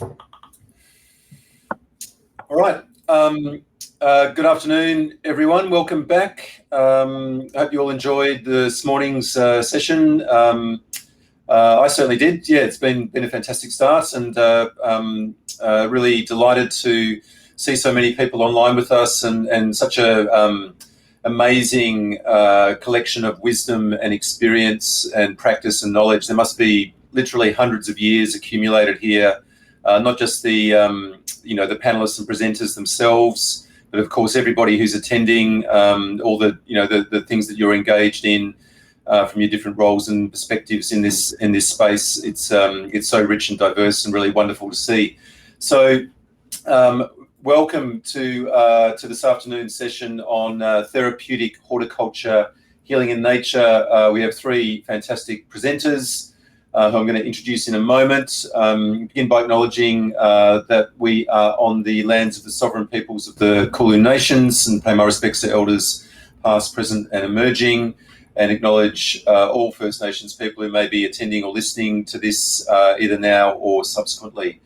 All right. Good afternoon, everyone. Welcome back. I hope you all enjoyed this morning's session. I certainly did. Yeah, it's been a fantastic start, and really delighted to see so many people online with us, and such a amazing collection of wisdom and experience and practice and knowledge. There must be literally hundreds of years accumulated here. Not just the the panelists and presenters themselves, but of course everybody who's attending, all the things that you're engaged in from your different roles and perspectives in this space. It's so rich and diverse and really wonderful to see. So welcome to this afternoon's session on therapeutic horticulture, healing in nature. We have three fantastic presenters who I'm going to introduce in a moment. Begin by acknowledging that we are on the lands of the sovereign peoples of the Kulin Nations, and pay my respects to elders past, present and emerging, and acknowledge all First Nations people who may be attending or listening to this either now or subsequently.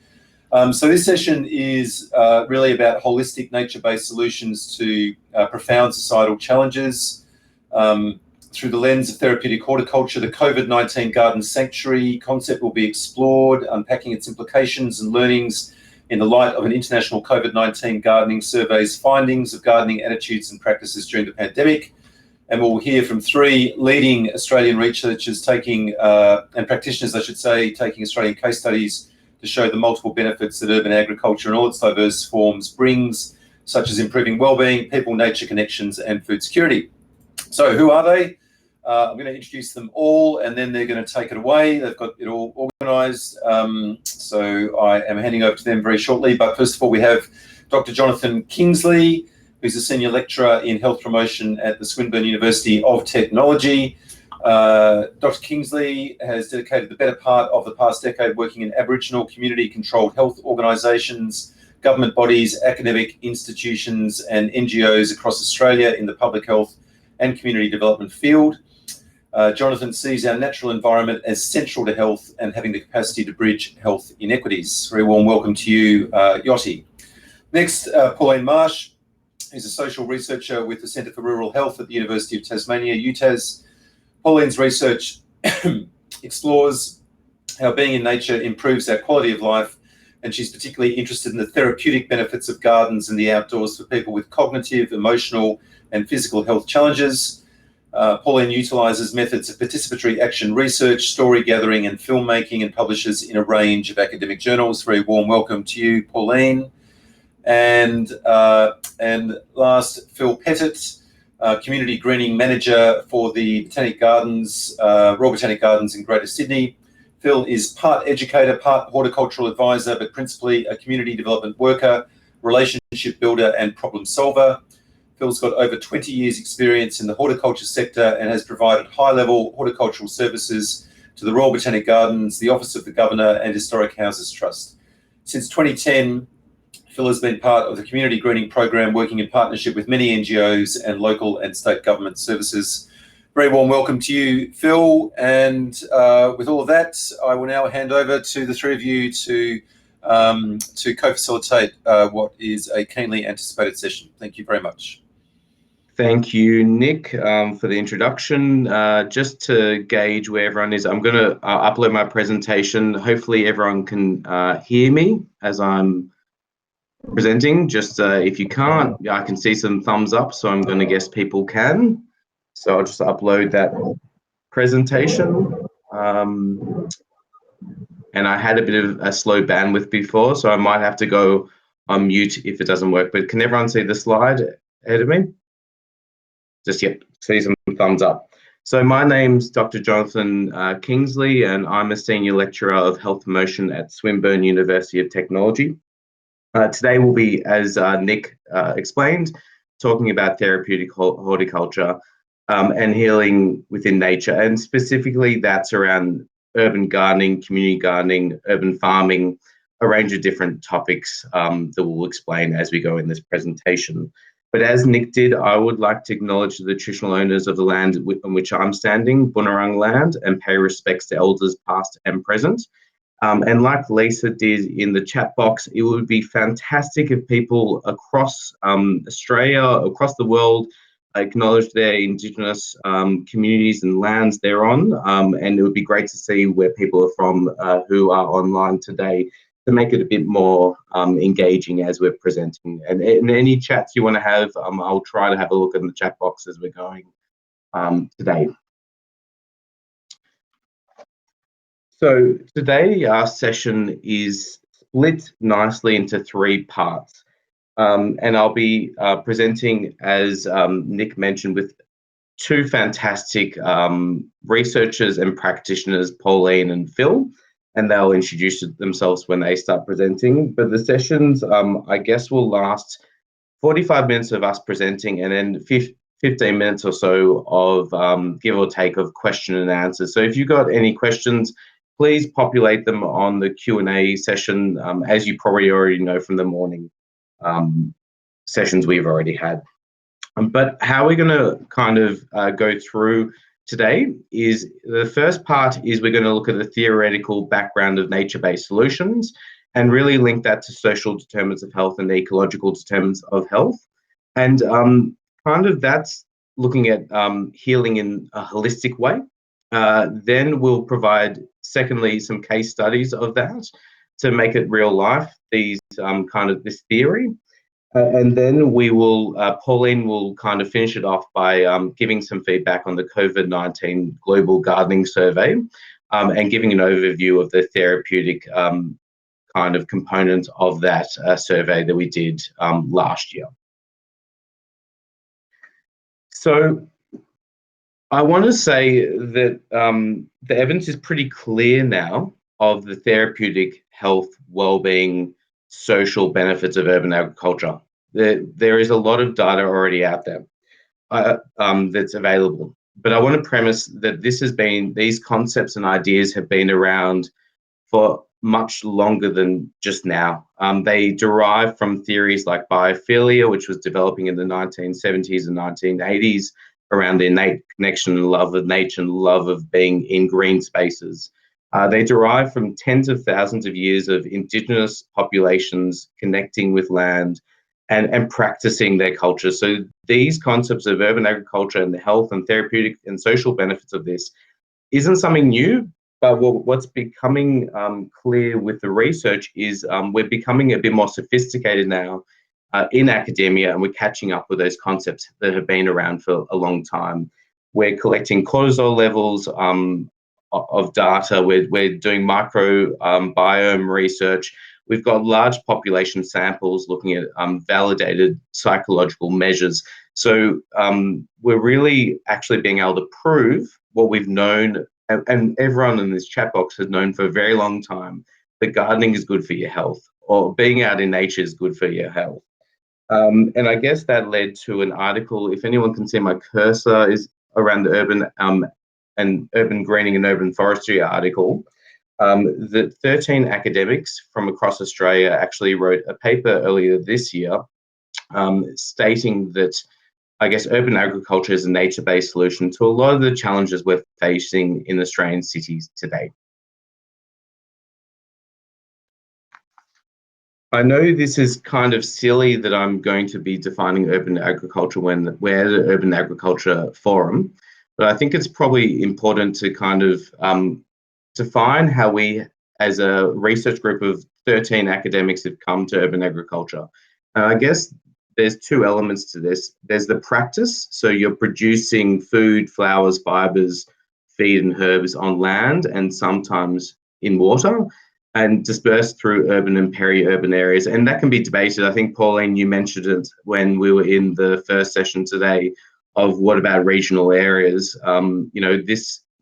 So this session is really about holistic nature-based solutions to profound societal challenges. Through the lens of therapeutic horticulture, the COVID-19 garden sanctuary concept will be explored, unpacking its implications and learnings in the light of an international COVID-19 gardening survey's findings of gardening attitudes and practices during the pandemic. And we'll hear from three leading Australian researchers and practitioners, I should say, taking Australian case studies to show the multiple benefits that urban agriculture in all its diverse forms brings, such as improving wellbeing, people-nature connections and food security. So who are they? I'm going to introduce them all, and then they're going to take it away. They've got it all organised, so I am handing over to them very shortly. But first of all, we have Dr. Jonathan Kingsley, who's a senior lecturer in health promotion at the Swinburne University of Technology. Dr. Kingsley has dedicated the better part of the past decade working in Aboriginal community-controlled health organisations, government bodies, academic institutions and NGOs across Australia in the public health and community development field. Jonathan sees our natural environment as central to health and having the capacity to bridge health inequities. Very warm welcome to you, Yotti. Next, Pauline Marsh, who's a social researcher with the Centre for Rural Health at the University of Tasmania, UTAS. Pauline's research explores how being in nature improves our quality of life, and she's particularly interested in the therapeutic benefits of gardens and the outdoors for people with cognitive, emotional and physical health challenges. Pauline utilises methods of participatory action research, story gathering and filmmaking, and publishes in a range of academic journals. Very warm welcome to you, Pauline. And last, Phil Pettit, Community Greening Manager for the Botanic Gardens, Royal Botanic Gardens in Greater Sydney. Phil is part educator, part horticultural advisor, but principally a community development worker, relationship builder and problem solver. Phil's got over 20 years experience in the horticulture sector and has provided high-level horticultural services to the Royal Botanic Gardens, the Office of the Governor and Historic Houses Trust. Since 2010, Phil has been part of the Community Greening Program, working in partnership with many NGOs and local and state government services. Very warm welcome to you, Phil. And with all of that, I will now hand over to the three of you to co-facilitate what is a keenly anticipated session. Thank you very much. Thank you, Nick, for the introduction. Just to gauge where everyone is, I'm going to upload my presentation. Hopefully everyone can hear me as I'm presenting. Just if you can't, I can see some thumbs up, so I'm going to guess people can. So I'll just upload that presentation. And I had a bit of a slow bandwidth before, so I might have to go on mute if it doesn't work. But can everyone see the slide ahead of me? Just, yep, see some thumbs up. So my name's Dr. Jonathan Kingsley, and I'm a senior lecturer of health promotion at Swinburne University of Technology. Today we'll be, as Nick explained, talking about therapeutic horticulture and healing within nature, and specifically that's around urban gardening, community gardening, urban farming, a range of different topics that we'll explain as we go in this presentation. But as Nick did, I would like to acknowledge the traditional owners of the land on which I'm standing, Bunurong land, and pay respects to elders past and present. And like Lisa did in the chat box, it would be fantastic if people across Australia, across the world, acknowledge their Indigenous communities and lands they're on. And it would be great to see where people are from who are online today, to make it a bit more engaging as we're presenting. And any chats you want to have, I'll try to have a look in the chat box as we're going today. So today our session is split nicely into 3 parts. And I'll be presenting, as Nick mentioned, with 2 fantastic researchers and practitioners, Pauline and Phil, and they'll introduce themselves when they start presenting. But the sessions, I guess, will last 45 minutes of us presenting, and then 15 minutes or so of give or take of question and answers. So if you've got any questions, please populate them on the Q&A session, as you probably already know from the morning sessions we've already had. But how we're going to kind of go through today is, the first part is we're going to look at the theoretical background of nature-based solutions and really link that to social determinants of health and ecological determinants of health. And kind of that's looking at healing in a holistic way. Then we'll provide, secondly, some case studies of that to make it real life, these kind of this theory. And then we will, Pauline will kind of finish it off by giving some feedback on the COVID-19 Global Gardening Survey, and giving an overview of the therapeutic kind of component of that survey that we did last year. So I want to say that the evidence is pretty clear now of the therapeutic, health, well-being, social benefits of urban agriculture. There is a lot of data already out there that's available. But I want to premise that these concepts and ideas have been around for much longer than just now. They derive from theories like biophilia, which was developing in the 1970s and 1980s around the innate connection and love of nature and love of being in green spaces. They derive from tens of thousands of years of Indigenous populations connecting with land and practicing their culture. So these concepts of urban agriculture and the health and therapeutic and social benefits of this isn't something new, but what's becoming clear with the research is we're becoming a bit more sophisticated now in academia, and we're catching up with those concepts that have been around for a long time. We're collecting cortisol levels of data. We're doing microbiome research. We've got large population samples looking at validated psychological measures. So we're really actually being able to prove what we've known, and everyone in this chat box has known for a very long time, that gardening is good for your health, or being out in nature is good for your health. And I guess that led to an article, if anyone can see my cursor, is around the urban greening and urban forestry article. That 13 academics from across Australia actually wrote a paper earlier this year stating that, I guess, urban agriculture is a nature-based solution to a lot of the challenges we're facing in Australian cities today. I know this is kind of silly that I'm going to be defining urban agriculture when we're at the Urban Agriculture Forum, but I think it's probably important to kind of define how we, as a research group of 13 academics, have come to urban agriculture. And I guess there's 2 elements to this. There's the practice, so you're producing food, flowers, fibers, feed and herbs on land and sometimes in water, and dispersed through urban and peri-urban areas. And that can be debated. I think, Pauline, you mentioned it when we were in the first session today of what about regional areas.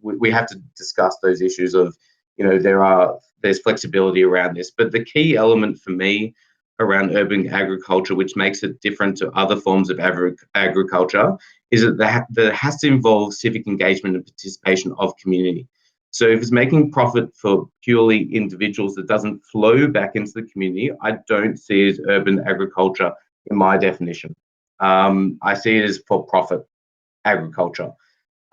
We have to discuss those issues of, there's flexibility around this. But the key element for me around urban agriculture, which makes it different to other forms of agriculture, is that it has to involve civic engagement and participation of community. So if it's making profit for purely individuals that doesn't flow back into the community, I don't see it as urban agriculture in my definition. I see it as for-profit agriculture.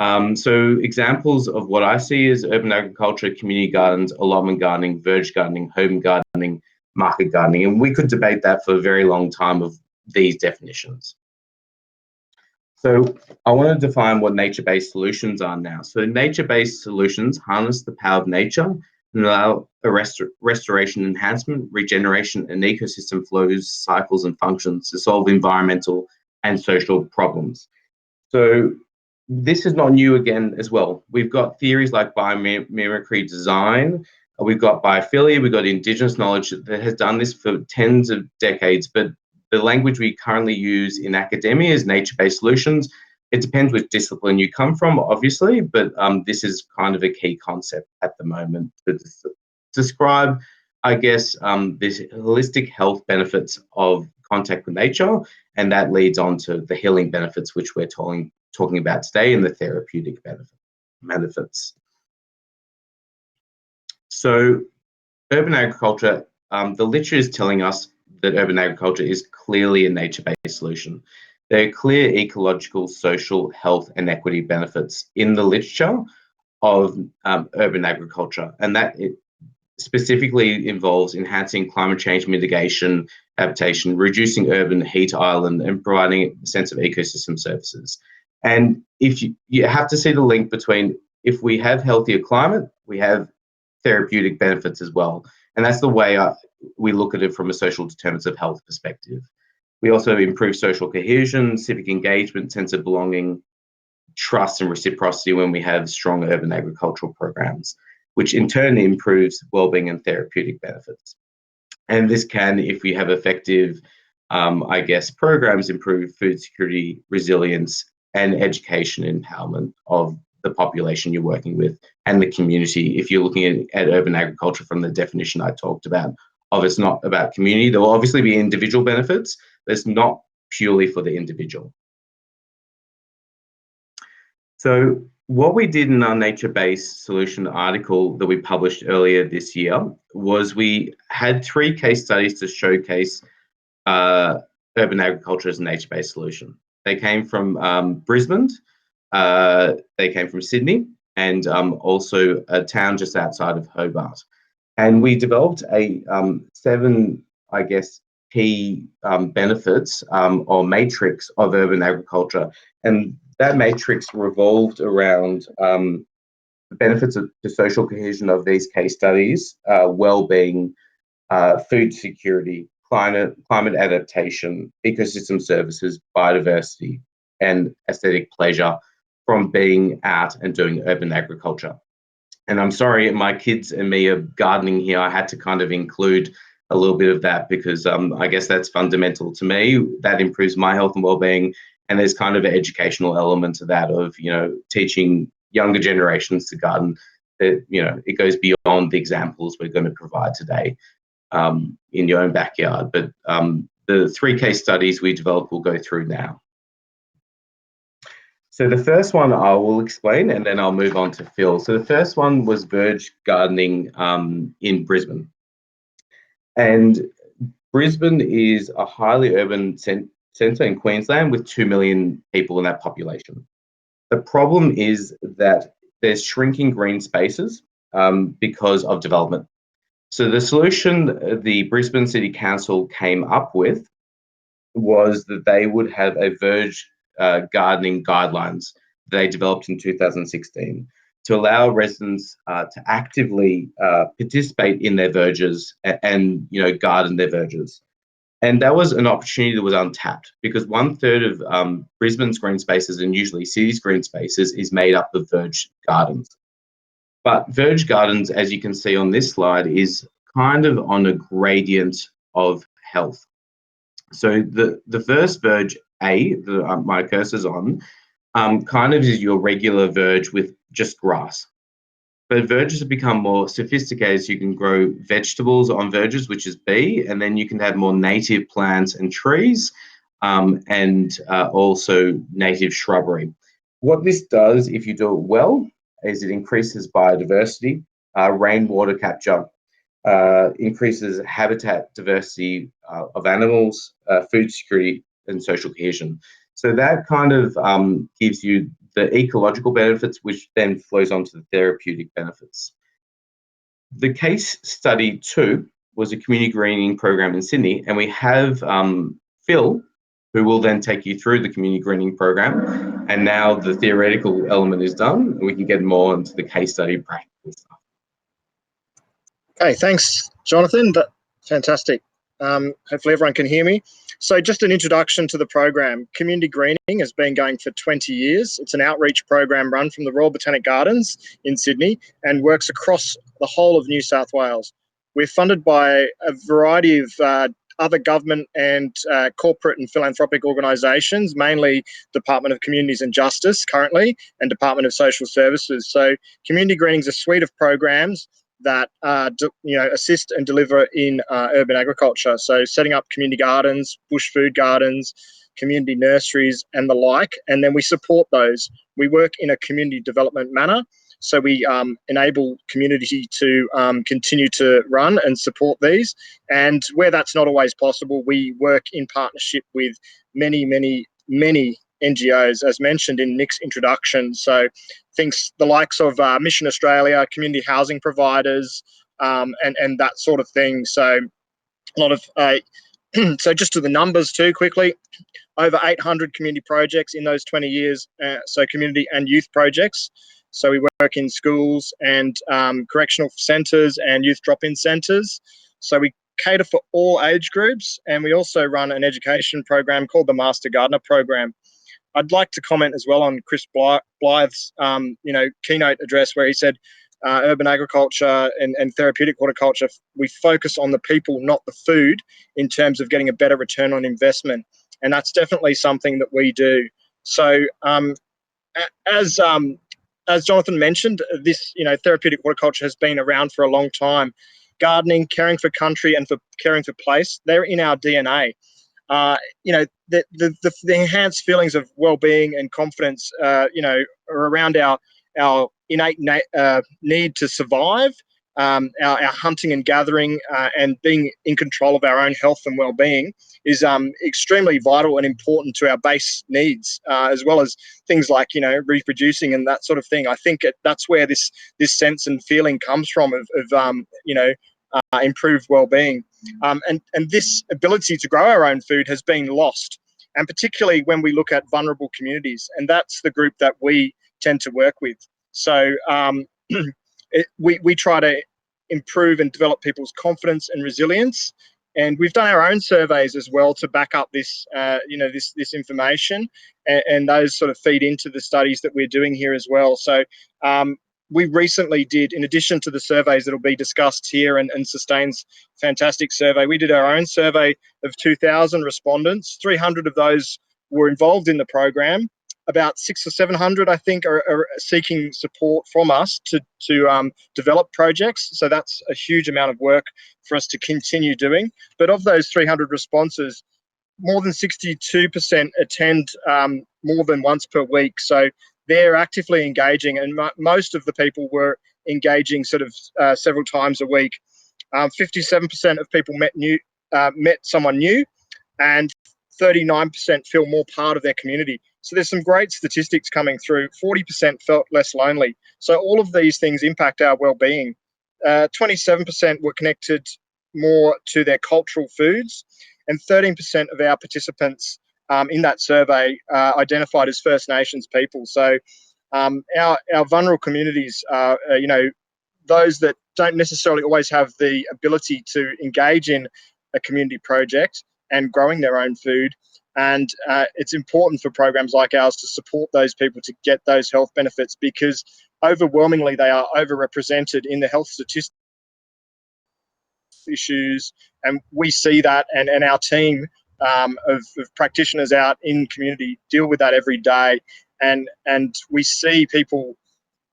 So examples of what I see is urban agriculture, community gardens, allotment gardening, verge gardening, home gardening, market gardening, and we could debate that for a very long time of these definitions. So I want to define what nature-based solutions are now. So nature-based solutions harness the power of nature and allow a restoration, enhancement, regeneration, and ecosystem flows, cycles, and functions to solve environmental and social problems. So this is not new again as well. We've got theories like biomimicry design, we've got biophilia, we've got indigenous knowledge that has done this for tens of decades, but the language we currently use in academia is nature-based solutions. It depends which discipline you come from, obviously, but this is kind of a key concept at the moment to describe, I guess, this holistic health benefits of contact with nature, and that leads on to the healing benefits, which we're talking about today, and the therapeutic benefits. So urban agriculture, the literature is telling us that urban agriculture is clearly a nature-based solution. There are clear ecological, social, health, and equity benefits in the literature of urban agriculture, and that it specifically involves enhancing climate change mitigation, adaptation, reducing urban heat island, and providing a sense of ecosystem services. And if you have to see the link between, if we have healthier climate, we have therapeutic benefits as well. And that's the way we look at it from a social determinants of health perspective. We also improve social cohesion, civic engagement, sense of belonging, trust and reciprocity when we have strong urban agricultural programs, which in turn improves wellbeing and therapeutic benefits. And this can, if we have effective, I guess, programs, improve food security, resilience, and education empowerment of the population you're working with and the community. If you're looking at urban agriculture from the definition I talked about, of it's not about community. There will obviously be individual benefits, but it's not purely for the individual. So what we did in our nature-based solution article that we published earlier this year was we had 3 case studies to showcase urban agriculture as a nature-based solution. They came from Brisbane, they came from Sydney, and also a town just outside of Hobart. And we developed a 7, I guess, key benefits or matrix of urban agriculture. And that matrix revolved around the benefits of the social cohesion of these case studies, well-being, food security, climate adaptation, ecosystem services, biodiversity, and aesthetic pleasure from being out and doing urban agriculture. And I'm sorry, my kids and me are gardening here. I had to kind of include a little bit of that because I guess that's fundamental to me. That improves my health and well-being. And there's kind of an educational element to that of, teaching younger generations to garden. That, it goes beyond the examples we're going to provide today in your own backyard. But the 3 case studies we developed will go through now. So the first one I will explain, and then I'll move on to Phil. So the first one was verge gardening in Brisbane. And Brisbane is a highly urban centre in Queensland with 2 million people in that population. The problem is that there's shrinking green spaces because of development. So the solution the Brisbane City Council came up with was that they would have a verge gardening guidelines they developed in 2016 to allow residents to actively participate in their verges and garden their verges. And that was an opportunity that was untapped because 1/3 of Brisbane's green spaces, and usually cities' green spaces, is made up of verge gardens. But verge gardens, as you can see on this slide, is kind of on a gradient of health. So the first verge, A, that my cursor's on, kind of is your regular verge with just grass. But verges have become more sophisticated, so you can grow vegetables on verges, which is B, and then you can have more native plants and trees, and also native shrubbery. What this does, if you do it well, is it increases biodiversity, rainwater capture, increases habitat diversity of animals, food security, and social cohesion. So that kind of gives you the ecological benefits, which then flows on to the therapeutic benefits. The case study 2 was a community greening program in Sydney, and we have Phil, who will then take you through the community greening program. And now the theoretical element is done, and we can get more into the case study practice stuff. Okay, thanks, Jonathan. Fantastic. Hopefully everyone can hear me. So just an introduction to the program. Community Greening has been going for 20 years. It's an outreach program run from the Royal Botanic Gardens in Sydney and works across the whole of New South Wales. We're funded by a variety of other government and corporate and philanthropic organisations, mainly Department of Communities and Justice currently, and Department of Social Services. So Community Greening is a suite of programs that assist and deliver in urban agriculture. So setting up community gardens, bush food gardens, community nurseries and the like, and then we support those. We work in a community development manner, so we enable community to continue to run and support these. And where that's not always possible, we work in partnership with many NGOs, as mentioned in Nick's introduction. So things the likes of Mission Australia, community housing providers, and that sort of thing. So a lot of so just to the numbers too quickly, over 800 community projects in those 20 years. So community and youth projects. So we work in schools and correctional centres and youth drop-in centres. So we cater for all age groups, and we also run an education program called the Master Gardener program. I'd like to comment as well on Chris Blythe's keynote address, where he said urban agriculture and therapeutic horticulture, we focus on the people, not the food, in terms of getting a better return on investment. And that's definitely something that we do. So as Jonathan mentioned, this therapeutic horticulture has been around for a long time. Gardening, caring for country and for caring for place, they're in our DNA. The enhanced feelings of well-being and confidence, are around our innate need to survive, our hunting and gathering, and being in control of our own health and well-being is extremely vital and important to our base needs, as well as things like reproducing and that sort of thing. I think that's where this sense and feeling comes from of improved well-being. And this ability to grow our own food has been lost, and particularly when we look at vulnerable communities, and that's the group that we tend to work with. So we try to improve and develop people's confidence and resilience, and we've done our own surveys as well to back up this this information, and those sort of feed into the studies that we're doing here as well. So we recently did, in addition to the surveys that will be discussed here and Sustain's fantastic survey, we did our own survey of 2,000 respondents. 300 of those were involved in the program. About 600 or 700, I think, are seeking support from us to develop projects. So that's a huge amount of work for us to continue doing. But of those 300 responses, more than 62% attend more than once per week. So they're actively engaging, and most of the people were engaging sort of several times a week. 57% of people met someone new, and 39% feel more part of their community. So there's some great statistics coming through. 40% felt less lonely. So all of these things impact our well-being. 27% were connected more to their cultural foods, and 13% of our participants in that survey identified as First Nations people. So our vulnerable communities are, those that don't necessarily always have the ability to engage in a community project and growing their own food. And it's important for programs like ours to support those people to get those health benefits, because overwhelmingly they are overrepresented in the health statistics issues. And we see that, and our team of practitioners out in community deal with that every day. And we see people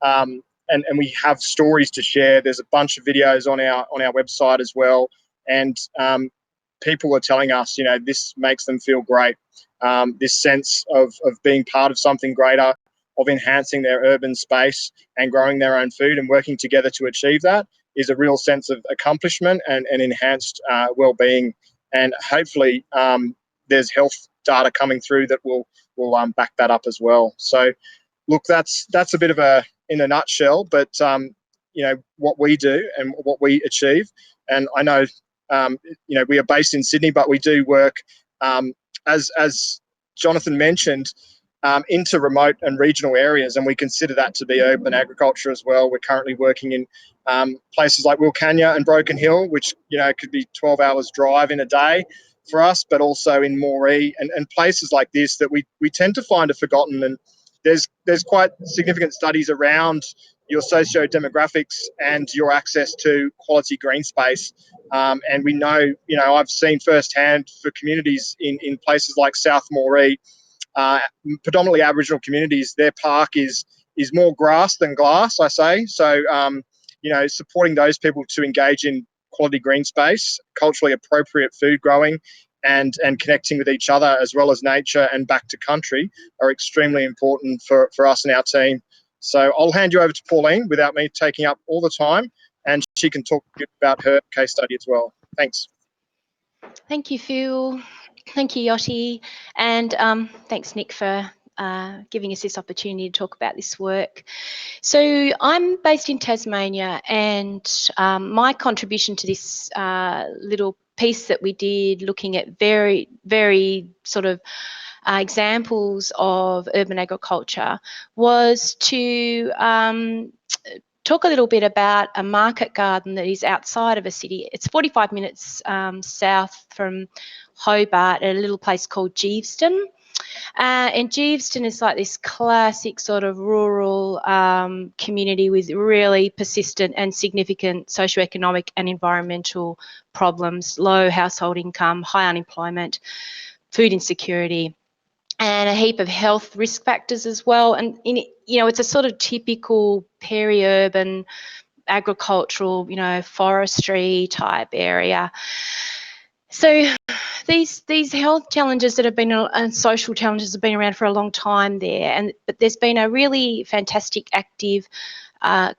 and we have stories to share. There's a bunch of videos on our website as well. And people are telling us, this makes them feel great. This sense of being part of something greater, of enhancing their urban space and growing their own food and working together to achieve that is a real sense of accomplishment and enhanced well-being. And hopefully there's health data coming through that will back that up as well. So look, that's a bit of in a nutshell, but what we do and what we achieve. And I know we are based in Sydney, but we do work as Jonathan mentioned, into remote and regional areas, and we consider that to be urban agriculture as well. We're currently working in places like Wilcannia and Broken Hill, which could be 12 hours drive in a day for us, but also in Moree and places like this that we tend to find are forgotten. And there's quite significant studies around your socio-demographics and your access to quality green space. And we know, I've seen firsthand for communities in places like South Moree, predominantly Aboriginal communities, their park is more grass than glass, I say. So, supporting those people to engage in quality green space, culturally appropriate food growing, and connecting with each other as well as nature and back to country are extremely important for us and our team. So I'll hand you over to Pauline without me taking up all the time, and she can talk a bit about her case study as well. Thanks. Thank you, Phil. Thank you, Yoshi. And thanks, Nick, for giving us this opportunity to talk about this work. So I'm based in Tasmania, and my contribution to this little piece that we did, looking at very, very sort of examples of urban agriculture, was to talk a little bit about a market garden that is outside of a city. It's 45 minutes south from Hobart at a little place called Geeveston. And Geeveston is like this classic sort of rural community with really persistent and significant socioeconomic and environmental problems, low household income, high unemployment, food insecurity, and a heap of health risk factors as well. And it's a sort of typical peri-urban agricultural, forestry type area. So these health challenges that have been and social challenges have been around for a long time there, but there's been a really fantastic active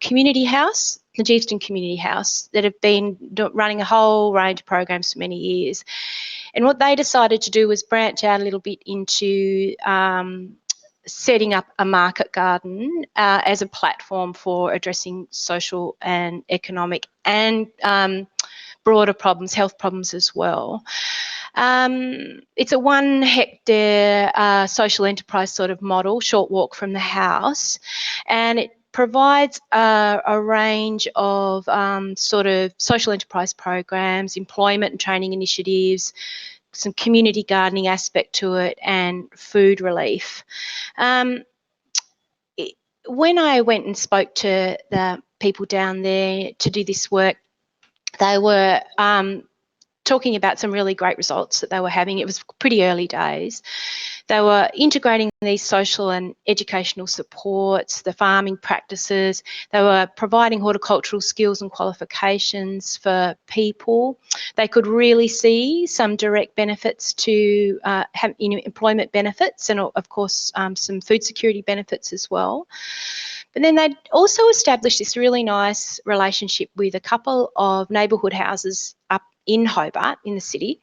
community house, the Geeveston Community House, that have been running a whole range of programs for many years. And what they decided to do was branch out a little bit into setting up a market garden as a platform for addressing social and economic and broader problems, health problems as well. It's a 1 hectare social enterprise sort of model, short walk from the house, and it provides a range of sort of social enterprise programs, employment and training initiatives, some community gardening aspect to it, and food relief. When I went and spoke to the people down there to do this work, they were talking about some really great results that they were having. It was pretty early days. They were integrating these social and educational supports, the farming practices. They were providing horticultural skills and qualifications for people. They could really see some direct benefits to employment benefits, and of course some food security benefits as well. But then they'd also established this really nice relationship with a couple of neighbourhood houses up in Hobart, in the city,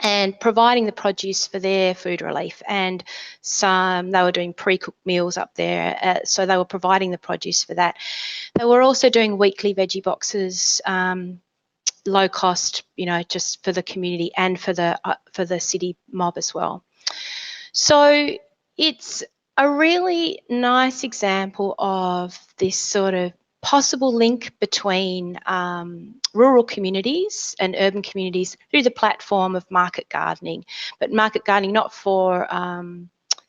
and providing the produce for their food relief. And they were doing pre-cooked meals up there, so they were providing the produce for that. They were also doing weekly veggie boxes, low cost, just for the community and for the city mob as well. So it's a really nice example of this sort of possible link between rural communities and urban communities through the platform of market gardening, but market gardening not for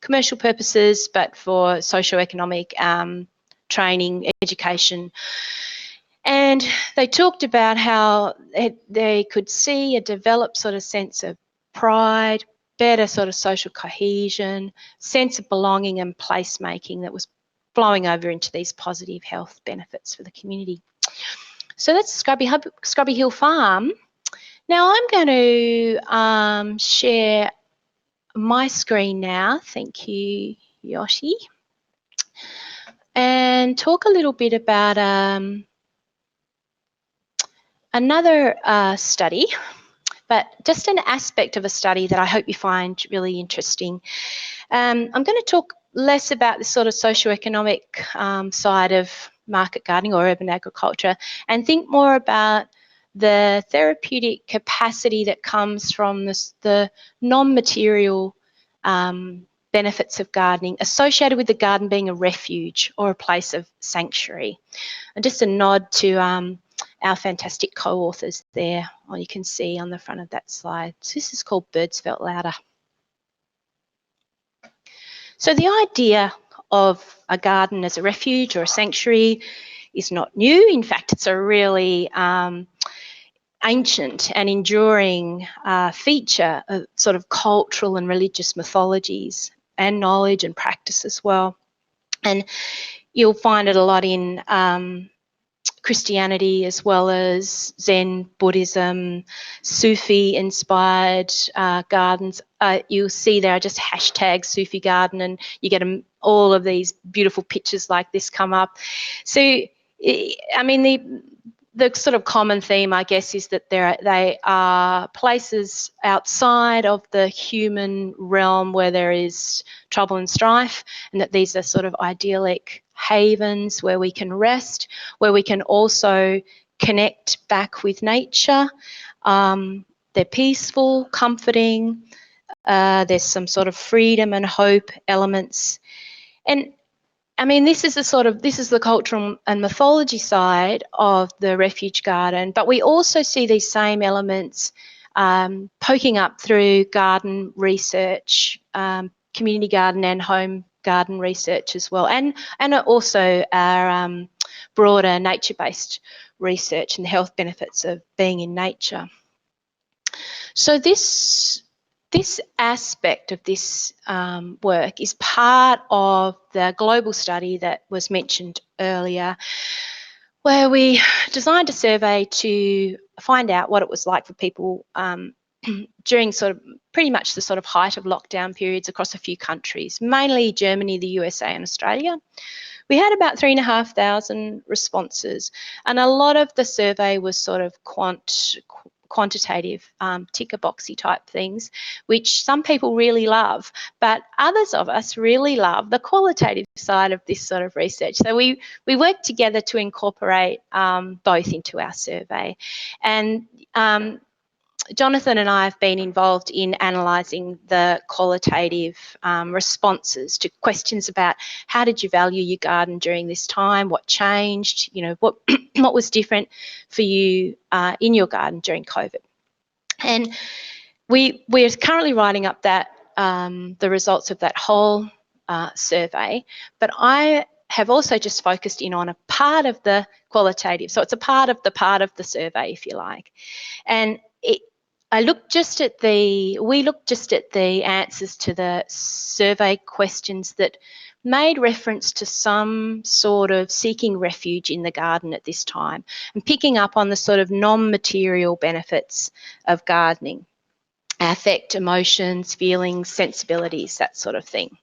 commercial purposes, but for socio-economic training, education. And they talked about how they could see a developed sort of sense of pride, better sort of social cohesion, sense of belonging and placemaking that was flowing over into these positive health benefits for the community. So that's Scrubby Hill Farm. Now I'm going to share my screen now. Thank you, Yoshi. And talk a little bit about another study, but just an aspect of a study that I hope you find really interesting. I'm going to talk less about the sort of socioeconomic side of market gardening or urban agriculture, and think more about the therapeutic capacity that comes from the non-material benefits of gardening associated with the garden being a refuge or a place of sanctuary. And just a nod to our fantastic co-authors there, you can see on the front of that slide. So this is called Birds Felt Louder. So the idea of a garden as a refuge or a sanctuary is not new. In fact, it's a really ancient and enduring feature of sort of cultural and religious mythologies and knowledge and practice as well. And you'll find it a lot in Christianity as well as Zen, Buddhism, Sufi-inspired gardens. You'll see there are just hashtag Sufi garden, and you get all of these beautiful pictures like this come up. So, I mean, the sort of common theme, I guess, is that they are places outside of the human realm where there is trouble and strife, and that these are sort of idyllic havens where we can rest, where we can also connect back with nature. They're peaceful, comforting. There's some sort of freedom and hope elements. And I mean, this is the cultural and mythology side of the refuge garden, but we also see these same elements poking up through garden research, community garden and home garden research as well, and also our broader nature-based research and the health benefits of being in nature. So this aspect of this work is part of the global study that was mentioned earlier, where we designed a survey to find out what it was like for people during sort of pretty much the sort of height of lockdown periods across a few countries, mainly Germany, the USA and Australia. We had about 3,500 responses, and a lot of the survey was sort of quantitative, ticker boxy type things, which some people really love, but others of us really love the qualitative side of this sort of research. So we worked together to incorporate both into our survey. And Jonathan and I have been involved in analysing the qualitative responses to questions about how did you value your garden during this time, what changed, you know, what was different for you in your garden during COVID. And we're currently writing up that the results of that whole survey, but I have also just focused in on a part of the qualitative, so it's a part of the survey, if you like. And we looked just at the answers to the survey questions that made reference to some sort of seeking refuge in the garden at this time and picking up on the sort of non-material benefits of gardening, affect, emotions, feelings, sensibilities, that sort of thing.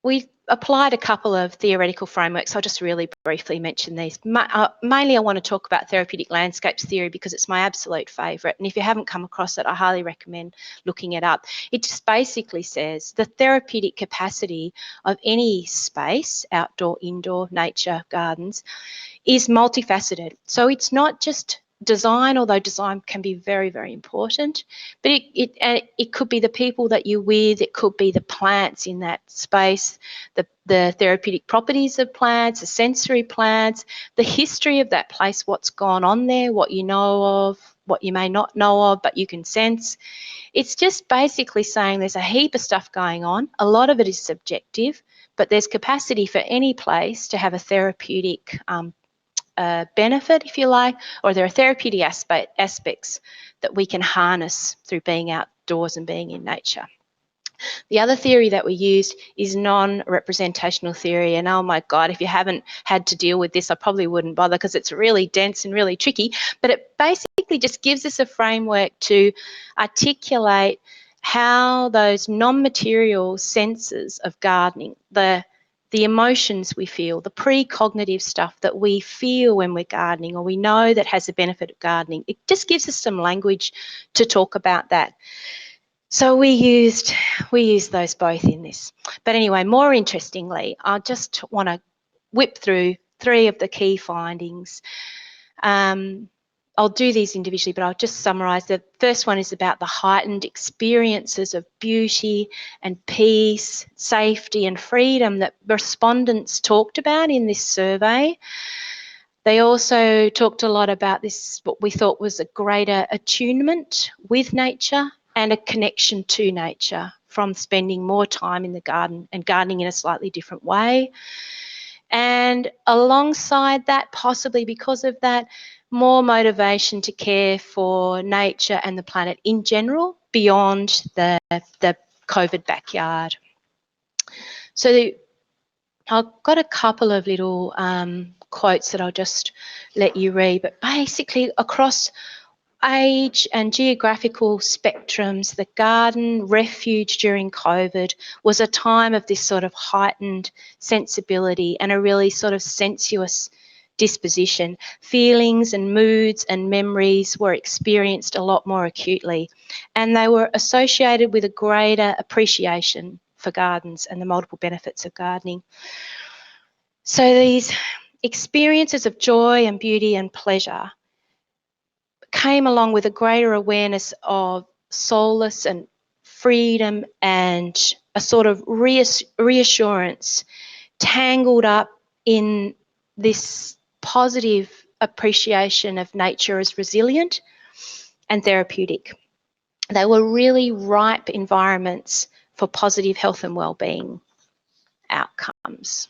We applied a couple of theoretical frameworks. I'll just really briefly mention these. Mainly I want to talk about therapeutic landscapes theory because it's my absolute favourite, and if you haven't come across it, I highly recommend looking it up. It just basically says the therapeutic capacity of any space, outdoor, indoor, nature, gardens, is multifaceted. So it's not just design, although design can be very, very important, but it could be the people that you're with, it could be the plants in that space, the therapeutic properties of plants, the sensory plants, the history of that place, what's gone on there, what you know of, what you may not know of, but you can sense. It's just basically saying there's a heap of stuff going on. A lot of it is subjective, but there's capacity for any place to have a therapeutic benefit, if you like, or there are therapeutic aspects that we can harness through being outdoors and being in nature. The other theory that we used is non-representational theory, and oh my God, if you haven't had to deal with this, I probably wouldn't bother because it's really dense and really tricky, but it basically just gives us a framework to articulate how those non-material senses of gardening, the emotions we feel, the precognitive stuff that we feel when we're gardening or we know that has the benefit of gardening, it just gives us some language to talk about that. So we used those both in this. But anyway, more interestingly, I just want to whip through 3 of the key findings. I'll do these individually, but I'll just summarise. The first one is about the heightened experiences of beauty and peace, safety and freedom that respondents talked about in this survey. They also talked a lot about this, what we thought was a greater attunement with nature and a connection to nature from spending more time in the garden and gardening in a slightly different way. And alongside that, possibly because of that, more motivation to care for nature and the planet in general beyond the COVID backyard. So I've got a couple of little quotes that I'll just let you read, but basically across age and geographical spectrums, the garden refuge during COVID was a time of this sort of heightened sensibility and a really sort of sensuous disposition. Feelings and moods and memories were experienced a lot more acutely, and they were associated with a greater appreciation for gardens and the multiple benefits of gardening. So these experiences of joy and beauty and pleasure came along with a greater awareness of solace and freedom and a sort of reassurance tangled up in this positive appreciation of nature as resilient and therapeutic. They were really ripe environments for positive health and wellbeing outcomes.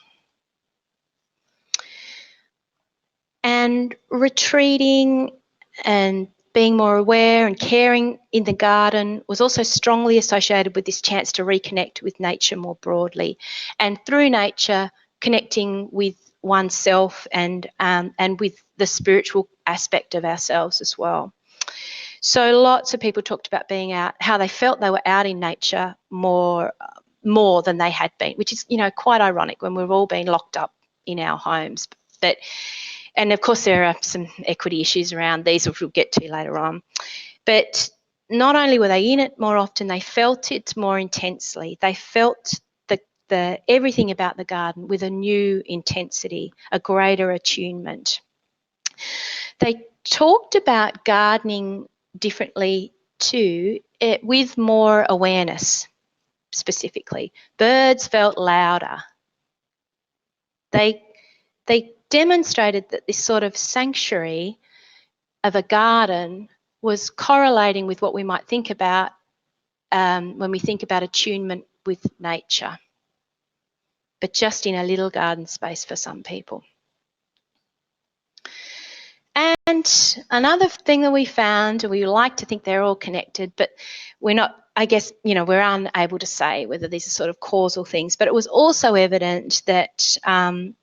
And retreating and being more aware and caring in the garden was also strongly associated with this chance to reconnect with nature more broadly, and through nature connecting with oneself and with the spiritual aspect of ourselves as well. So lots of people talked about being out, how they felt they were out in nature more than they had been, which is, you know, quite ironic when we've all been locked up in our homes. And of course, there are some equity issues around these, which we'll get to later on. But not only were they in it more often, they felt it more intensely. They felt the everything about the garden with a new intensity, a greater attunement. They talked about gardening differently too, with more awareness specifically. Birds felt louder. They demonstrated that this sort of sanctuary of a garden was correlating with what we might think about when we think about attunement with nature, but just in a little garden space for some people. And another thing that we found, we like to think they're all connected, but we're not, I guess, you know, we're unable to say whether these are sort of causal things, but it was also evident that an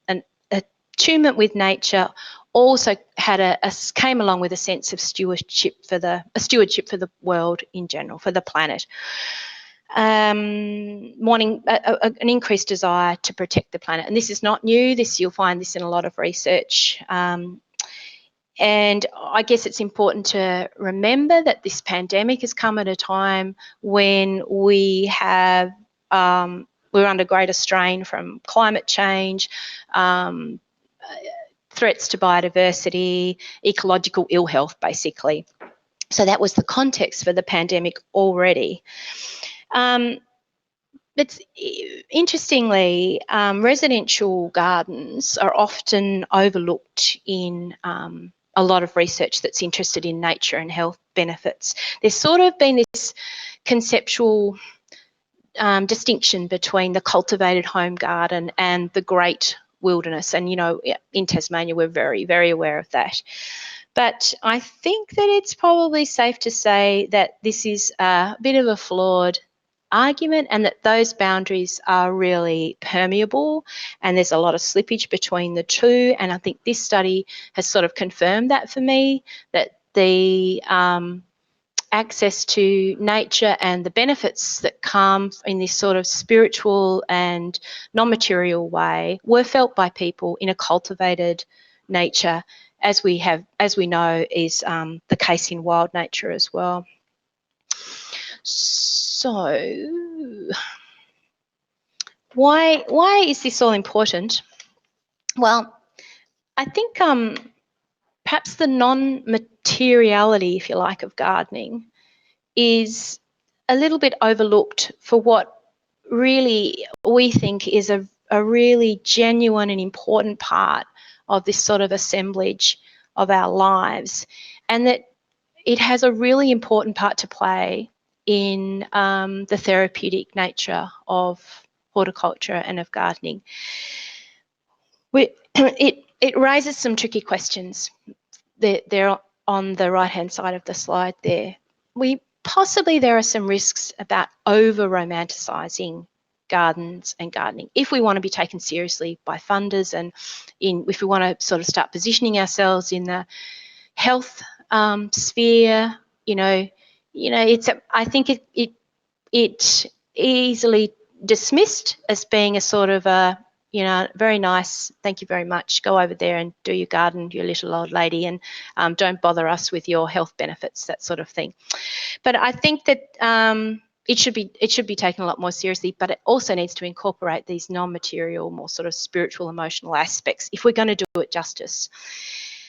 attunement with nature also had came along with a sense of stewardship for the world in general, for the planet. Wanting an increased desire to protect the planet, and this is not new. You'll find this in a lot of research. And I guess it's important to remember that this pandemic has come at a time when we're under greater strain from climate change, threats to biodiversity, ecological ill health, basically. So that was the context for the pandemic already. But interestingly, residential gardens are often overlooked in a lot of research that's interested in nature and health benefits. There's sort of been this conceptual distinction between the cultivated home garden and the great wilderness. And, you know, in Tasmania, we're very, very aware of that. But I think that it's probably safe to say that this is a bit of a flawed argument, and that those boundaries are really permeable, and there's a lot of slippage between the two. And I think this study has sort of confirmed that for me, that the access to nature and the benefits that come in this sort of spiritual and non-material way were felt by people in a cultivated nature, as we know is the case in wild nature as well. So, why is this all important? Well, I think perhaps the non-materiality, if you like, of gardening is a little bit overlooked for what really we think is a really genuine and important part of this sort of assemblage of our lives, and that it has a really important part to play in the therapeutic nature of horticulture and of gardening. It raises some tricky questions. They're on the right-hand side of the slide there. Possibly there are some risks about over-romanticising gardens and gardening if we want to be taken seriously by funders, and if we want to sort of start positioning ourselves in the health sphere. I think it easily dismissed as being a sort of a, very nice, thank you very much, go over there and do your garden, you little old lady, and don't bother us with your health benefits, that sort of thing. But I think that it should be taken a lot more seriously, but it also needs to incorporate these non-material, more sort of spiritual, emotional aspects if we're going to do it justice.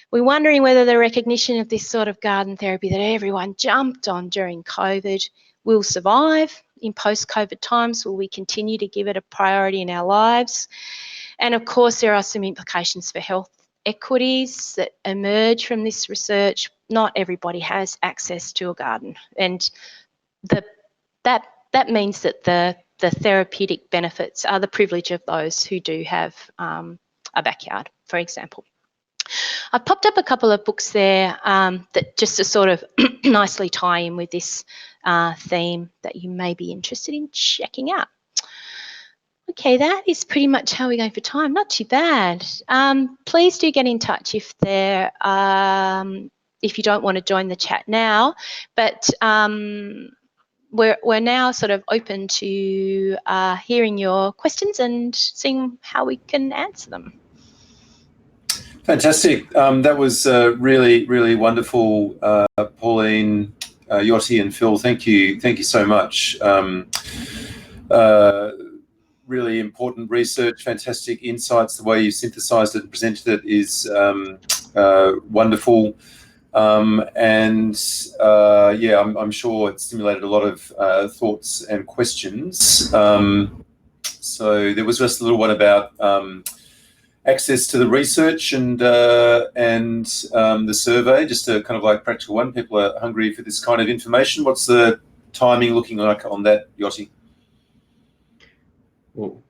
We're wondering whether the recognition of this sort of garden therapy that everyone jumped on during COVID will survive in post-COVID times. Will we continue to give it a priority in our lives? And of course, there are some implications for health equities that emerge from this research. Not everybody has access to a garden, and that means that the therapeutic benefits are the privilege of those who do have a backyard, for example. I've popped up a couple of books there that just to sort of nicely tie in with this theme that you may be interested in checking out. Okay, that is pretty much how we're going for time. Not too bad. Please do get in touch if you don't want to join the chat now, but we're now sort of open to hearing your questions and seeing how we can answer them. Fantastic. That was really, really wonderful, Pauline, Yoti, and Phil. Thank you so much. Really important research, fantastic insights. The way you synthesised it and presented it is wonderful. I'm sure it stimulated a lot of thoughts and questions. So there was just a little one about access to the research and the survey, just a kind of like practical one. People are hungry for this kind of information. What's the timing looking like on that, Yoti? Well,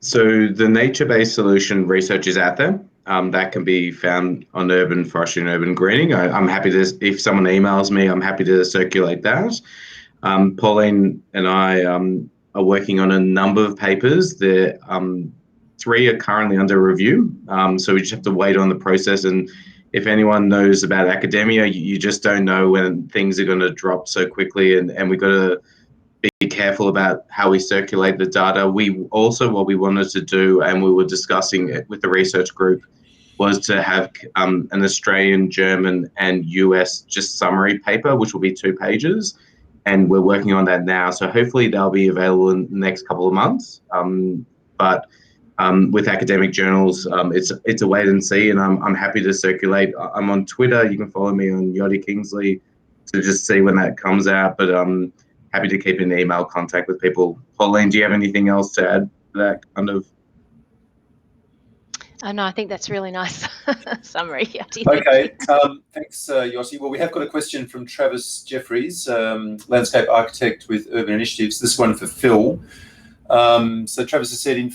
so the nature-based solution research is out there. That can be found on Urban Forestry and Urban Greening. I'm happy to, if someone emails me, I'm happy to circulate that. Pauline and I are working on a number of papers. There, 3 are currently under review, so we just have to wait on the process. And if anyone knows about academia, you just don't know when things are going to drop so quickly, and we've got to be careful about how we circulate the data. We also, what we wanted to do, and we were discussing it with the research group, was to have an Australian, German, and US just summary paper, which will be 2 pages. And we're working on that now. So hopefully they'll be available in the next couple of months. But with academic journals, it's a wait and see, and I'm happy to circulate. I'm on Twitter. You can follow me on Yoti Kingsley to just see when that comes out. But happy to keep in email contact with people. Pauline, do you have anything else to add to that kind of? No, I think that's a really nice summary. Yoti, okay, thanks, Yoti. Well, we have got a question from Travis Jeffries, landscape architect with Urban Initiatives. This one for Phil. So Travis has said, in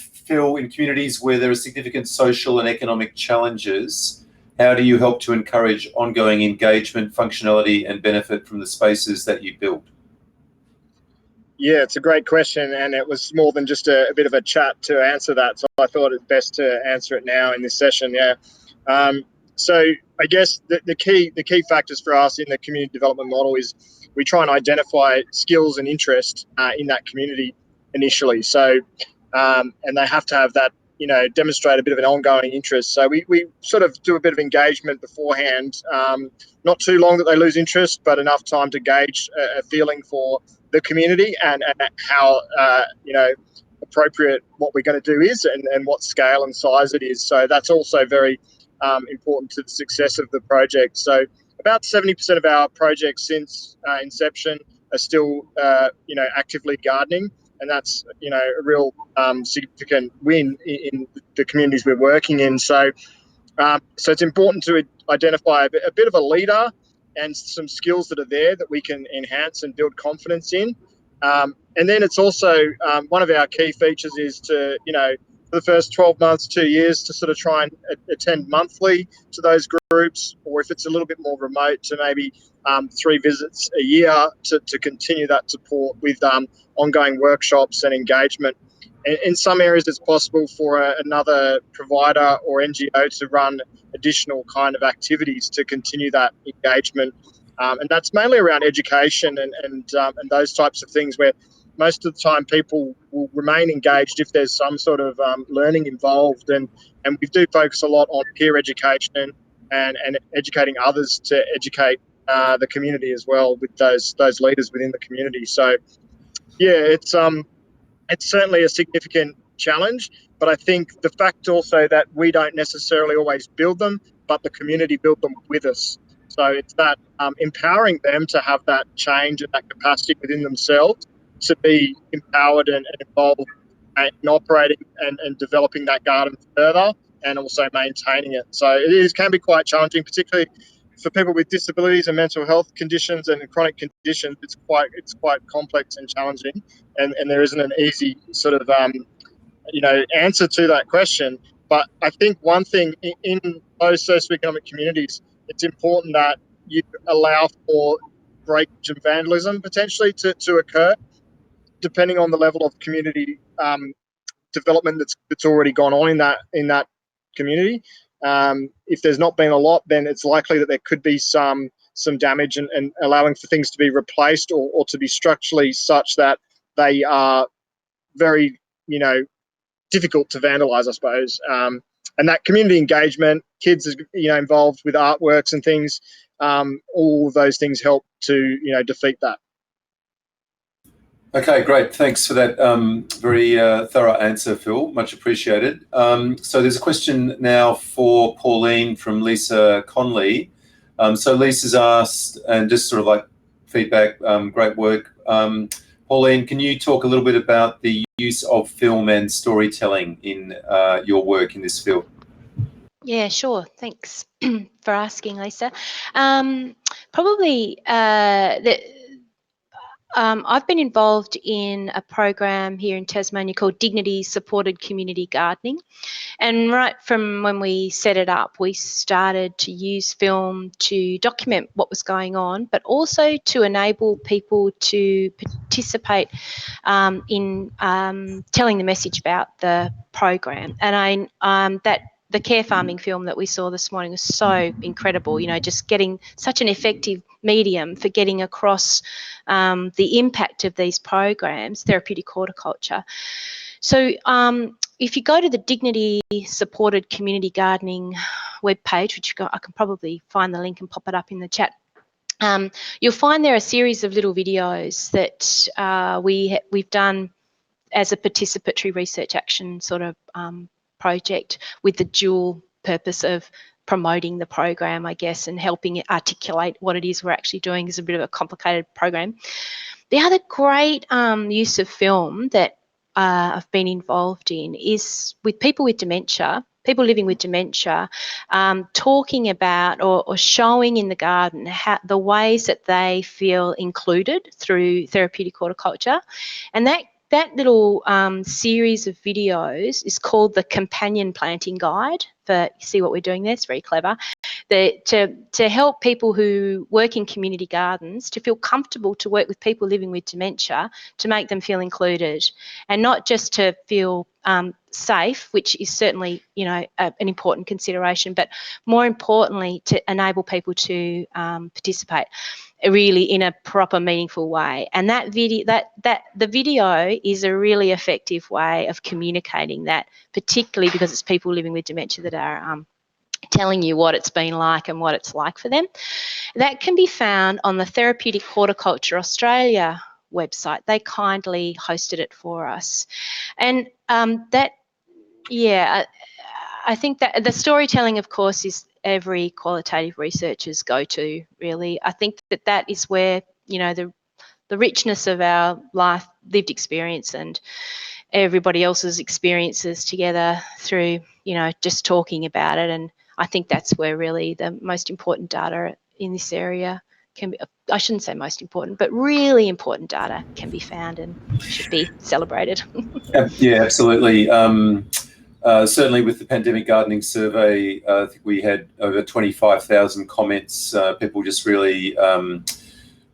communities where there are significant social and economic challenges, how do you help to encourage ongoing engagement, functionality, and benefit from the spaces that you build? Yeah, it's a great question, and it was more than just a bit of a chat to answer that. So I thought it best to answer it now in this session. Yeah. So I guess the key factors for us in the community development model is we try and identify skills and interest in that community initially. So and they have to have that demonstrate a bit of an ongoing interest. So we sort of do a bit of engagement beforehand, not too long that they lose interest, but enough time to gauge a feeling for the community and how, appropriate what we're going to do is and what scale and size it is. So that's also very important to the success of the project. So about 70% of our projects since inception are still, actively gardening. And that's, a real significant win in the communities we're working in. So it's important to identify a bit of a leader and some skills that are there that we can enhance and build confidence in. And then it's also one of our key features is to, for the first 12 months, 2 years, to sort of try and attend monthly to those groups, or if it's a little bit more remote, to maybe 3 visits a year to continue that support with ongoing workshops and engagement. In some areas, it's possible for another provider or NGO to run additional kind of activities to continue that engagement. And that's mainly around education and those types of things, where most of the time people will remain engaged if there's some sort of learning involved. And we do focus a lot on peer education and educating others to educate the community as well, with those leaders within the community. So, yeah, it's certainly a significant challenge, but I think the fact also that we don't necessarily always build them, but the community build them with us. So it's that empowering them to have that change and that capacity within themselves to be empowered and involved in operating and developing that garden further, and also maintaining it. So can be quite challenging, particularly for people with disabilities and mental health conditions and chronic conditions. It's quite complex and challenging, and there isn't an easy sort of answer to that question. But I think one thing in those socioeconomic communities, it's important that you allow for breakage and vandalism potentially to occur, depending on the level of community development that's already gone on in that community. If there's not been a lot, then it's likely that there could be some damage, and allowing for things to be replaced or to be structurally such that they are very, difficult to vandalise, I suppose. And that community engagement, kids, involved with artworks and things, all of those things help to, defeat that. Okay, great. Thanks for that very thorough answer, Phil. Much appreciated. So there's a question now for Pauline from Lisa Conley. So Lisa's asked, and just sort of like feedback, great work. Pauline, can you talk a little bit about the use of film and storytelling in your work in this field? Yeah, sure. Thanks for asking, Lisa. I've been involved in a program here in Tasmania called Dignity Supported Community Gardening. And right from when we set it up, we started to use film to document what was going on, but also to enable people to participate in telling the message about the program. And the care farming film that we saw this morning was so incredible, just getting such an effective medium for getting across the impact of these programs, therapeutic horticulture. So if you go to the Dignity Supported Community Gardening webpage, which I can probably find the link and pop it up in the chat, you'll find there are a series of little videos that we've done as a participatory research action sort of project, with the dual purpose of promoting the program, I guess, and helping it articulate what it is we're actually doing. Is a bit of a complicated program. The other great use of film that I've been involved in is with people with dementia, people living with dementia, talking about or showing in the garden the ways that they feel included through therapeutic horticulture. And that little series of videos is called the Companion Planting Guide. see what we're doing there. It's very clever. To help people who work in community gardens to feel comfortable to work with people living with dementia, to make them feel included, and not just to feel safe, which is certainly, you know, an important consideration, but more importantly to enable people to participate really in a proper, meaningful way. And that video, the video is a really effective way of communicating that, particularly because it's people living with dementia that are telling you what it's been like and what it's like for them. That can be found on the Therapeutic Horticulture Australia website. They kindly hosted it for us. And I think that the storytelling, of course, is every qualitative researcher's go-to, really. I think that is where, you know, the richness of our life, lived experience, and everybody else's experiences together through, you know, just talking about it. And I think that's where really the most important data in this area can be, I shouldn't say most important, but really important data can be found and should be celebrated. Yeah, absolutely. Certainly with the pandemic gardening survey, I think we had over 25,000 comments. People just really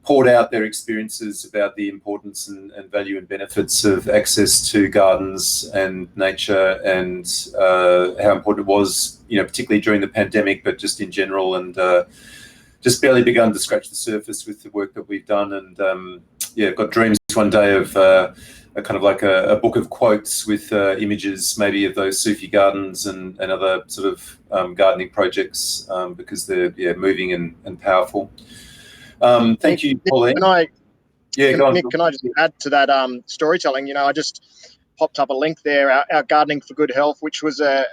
poured out their experiences about the importance and value and benefits of access to gardens and nature, and how important it was, you know, particularly during the pandemic, but just in general, and just barely begun to scratch the surface with the work that we've done. And yeah, got dreams one day of a kind of like a book of quotes with images maybe of those Sufi gardens and other sort of gardening projects, because they're moving and powerful. Thank you, Pauline. Go on. Nick, can I just add to that storytelling? You know, I just popped up a link there, our Gardening for Good Health, which was an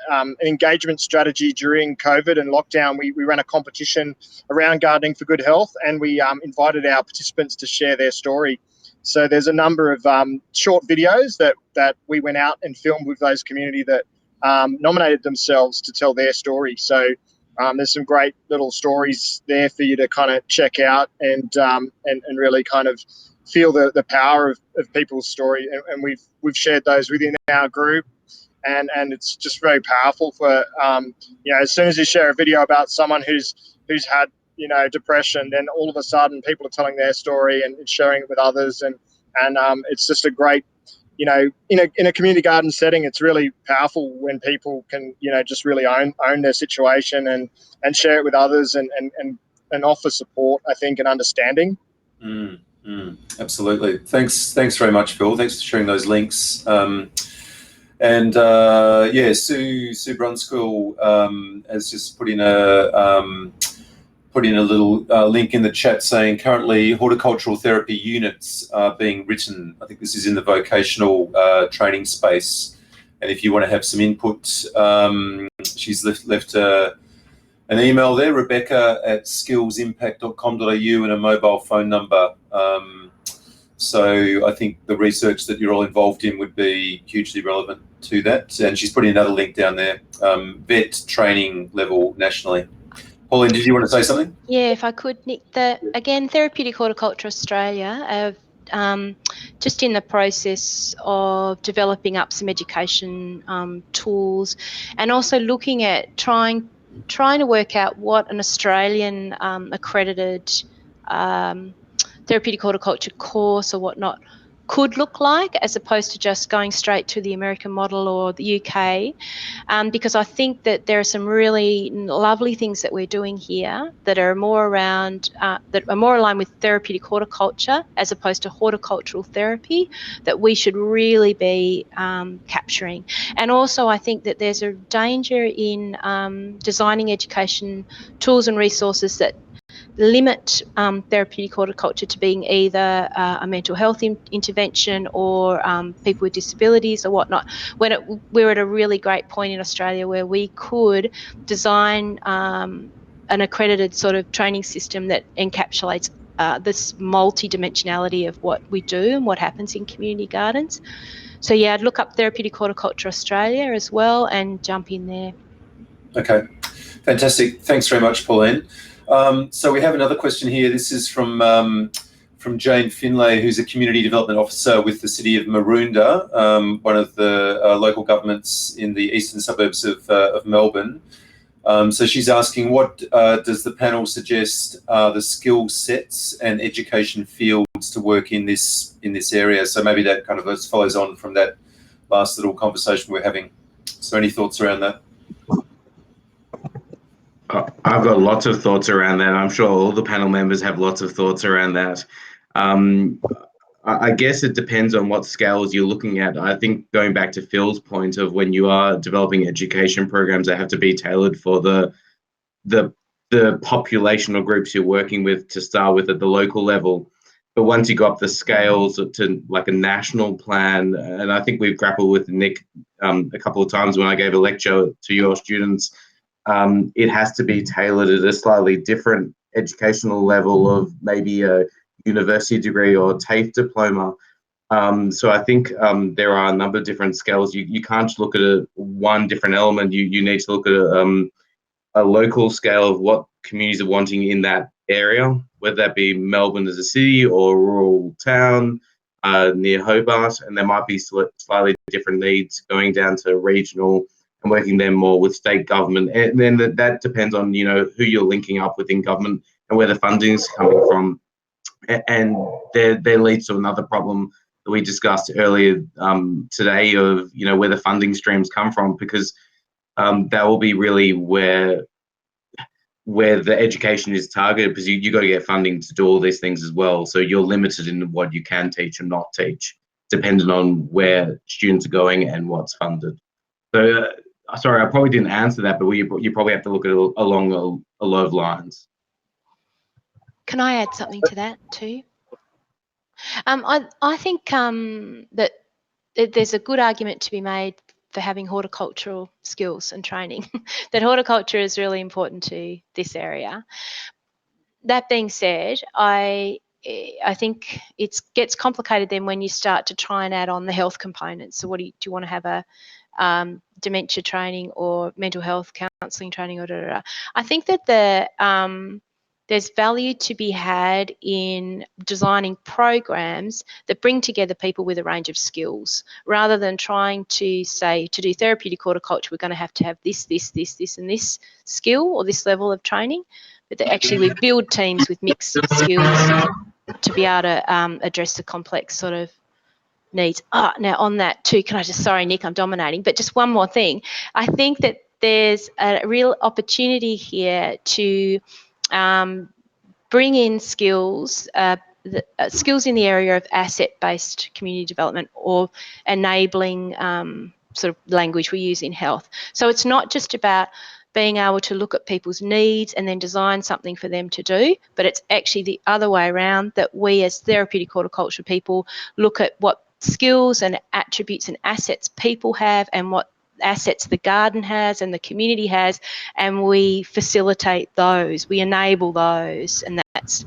engagement strategy during COVID and lockdown. We ran a competition around gardening for good health, and we invited our participants to share their story. So there's a number of short videos that we went out and filmed with those community that nominated themselves to tell their story. So there's some great little stories there for you to kind of check out and really kind of feel the power of people's story. And we've shared those within our group, and it's just very powerful for you know, as soon as you share a video about someone who's had, you know, depression, then all of a sudden people are telling their story and sharing it with others, and it's just a great, you know, in a community garden setting, it's really powerful when people can, you know, just really own their situation and share it with others and offer support, I think, and understanding. Absolutely. Thanks very much, Phil. Thanks for sharing those links. And yeah, Sue Brunskill has just put in a little link in the chat saying currently horticultural therapy units are being written. I think this is in the vocational training space. And if you want to have some input, she's left an email there, rebecca@skillsimpact.com.au, and a mobile phone number. So I think the research that you're all involved in would be hugely relevant to that. And she's putting another link down there, vet training level nationally. Pauline, did you want to say something? Yeah, if I could, Nick. Again, Therapeutic Horticulture Australia are just in the process of developing up some education tools, and also looking at trying to work out what an Australian accredited therapeutic horticulture course or whatnot could look like, as opposed to just going straight to the American model or the UK, because I think that there are some really lovely things that we're doing here that are more around, that are more aligned with therapeutic horticulture as opposed to horticultural therapy, that we should really be capturing. And also I think that there's a danger in designing education tools and resources that limit therapeutic horticulture to being either a mental health intervention or people with disabilities or whatnot, when we're at a really great point in Australia where we could design an accredited sort of training system that encapsulates this multi-dimensionality of what we do and what happens in community gardens. So yeah, I'd look up Therapeutic Horticulture Australia as well and jump in there. Okay, fantastic. Thanks very much, Pauline. So we have another question here. This is from from Jane Finlay, who's a Community Development Officer with the City of Maroondah, one of the local governments in the eastern suburbs of Melbourne. So she's asking, what does the panel suggest are the skill sets and education fields to work in this area? So maybe that kind of follows on from that last little conversation we're having. So any thoughts around that? I've got lots of thoughts around that. I'm sure all the panel members have lots of thoughts around that. I guess it depends on what scales you're looking at. I think going back to Phil's point of when you are developing education programs that have to be tailored for the population or groups you're working with to start with at the local level. But once you go up the scales to like a national plan, and I think we've grappled with Nick a couple of times when I gave a lecture to your students, it has to be tailored at a slightly different educational level of maybe a university degree or TAFE diploma. So I think there are a number of different scales. You can't just look at one different element. You need to look at a local scale of what communities are wanting in that area, whether that be Melbourne as a city or a rural town near Hobart, and there might be slightly different needs going down to regional and working then more with state government. And then that depends on, you know, who you're linking up with in government and where the funding is coming from. And there leads to another problem that we discussed earlier today of, you know, where the funding streams come from, because that will be really where the education is targeted, because you got to get funding to do all these things as well. So you're limited in what you can teach and not teach, depending on where students are going and what's funded. So sorry, I probably didn't answer that, but you probably have to look at it along a lot of lines. Can I add something to that too? I think that there's a good argument to be made for having horticultural skills and training, that horticulture is really important to this area. That being said, I think it gets complicated then when you start to try and add on the health components. So what do you want to have a dementia training or mental health counselling training or I think that there's value to be had in designing programs that bring together people with a range of skills, rather than trying to say, to do therapeutic horticulture, we're going to have this, and this skill or this level of training, but that actually we build teams with mixed skills to be able to address the complex sort of needs. Now on that too, can I just, sorry Nick, I'm dominating, but just one more thing. I think that there's a real opportunity here to bring in skills, skills in the area of asset-based community development or enabling sort of language we use in health. So it's not just about being able to look at people's needs and then design something for them to do, but it's actually the other way around, that we as therapeutic horticulture people look at what skills and attributes and assets people have and what assets the garden has and the community has, and we facilitate those, we enable those, and that's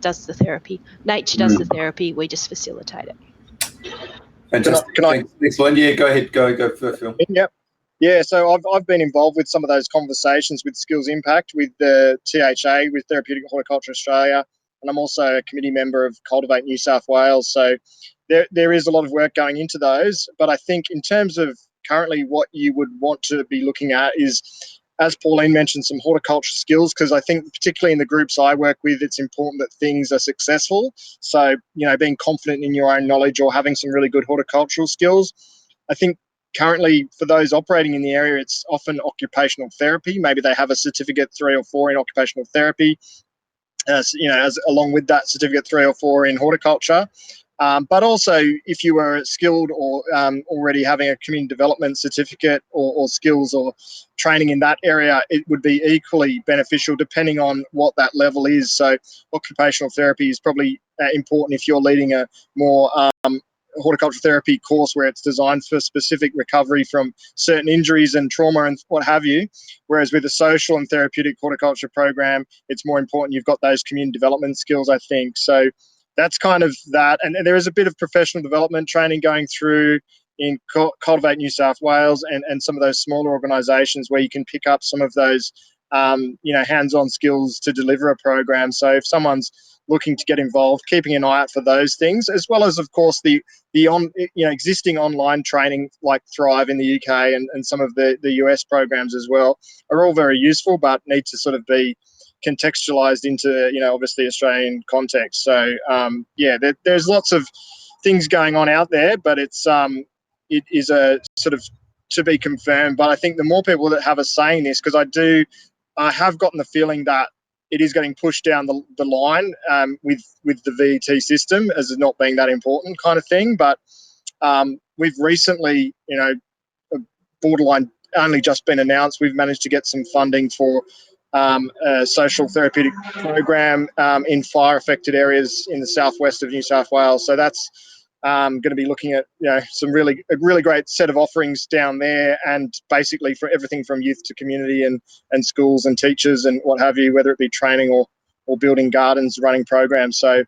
does the therapy. Nature does the therapy, we just facilitate it. Fantastic. Thanks, Glenn. Yeah, go ahead. Go for Phil. Yep. Yeah, so I've been involved with some of those conversations with Skills Impact with the THA, with Therapeutic Horticulture Australia, and I'm also a committee member of Cultivate New South Wales. So there is a lot of work going into those, but I think in terms of currently what you would want to be looking at is, as Pauline mentioned, some horticulture skills, because I think particularly in the groups I work with, it's important that things are successful. So, you know, being confident in your own knowledge or having some really good horticultural skills. I think currently for those operating in the area, it's often occupational therapy. Maybe they have a certificate 3 or 4 in occupational therapy, along with that certificate 3 or 4 in horticulture. But also, if you were skilled or already having a community development certificate or skills or training in that area, it would be equally beneficial depending on what that level is. So occupational therapy is probably important if you're leading a more horticultural therapy course where it's designed for specific recovery from certain injuries and trauma and what have you. Whereas with a social and therapeutic horticulture program, it's more important you've got those community development skills, I think. So that's kind of that. And there is a bit of professional development training going through in Cultivate New South Wales and some of those smaller organisations where you can pick up some of those hands-on skills to deliver a program. So if someone's looking to get involved, keeping an eye out for those things, as well as, of course, the existing online training like Thrive in the UK and some of the US programs as well, are all very useful, but need to sort of be contextualized into, obviously Australian context. So there's lots of things going on out there, but it is a sort of to be confirmed. But I think the more people that have a say in this, because I have gotten the feeling that it is getting pushed down the line with the VET system as not being that important kind of thing. But we've recently, borderline only just been announced, we've managed to get some funding for a social therapeutic program in fire-affected areas in the southwest of New South Wales. So that's going to be looking at a really great set of offerings down there, and basically for everything from youth to community and schools and teachers and what have you, whether it be training or building gardens, running programs. So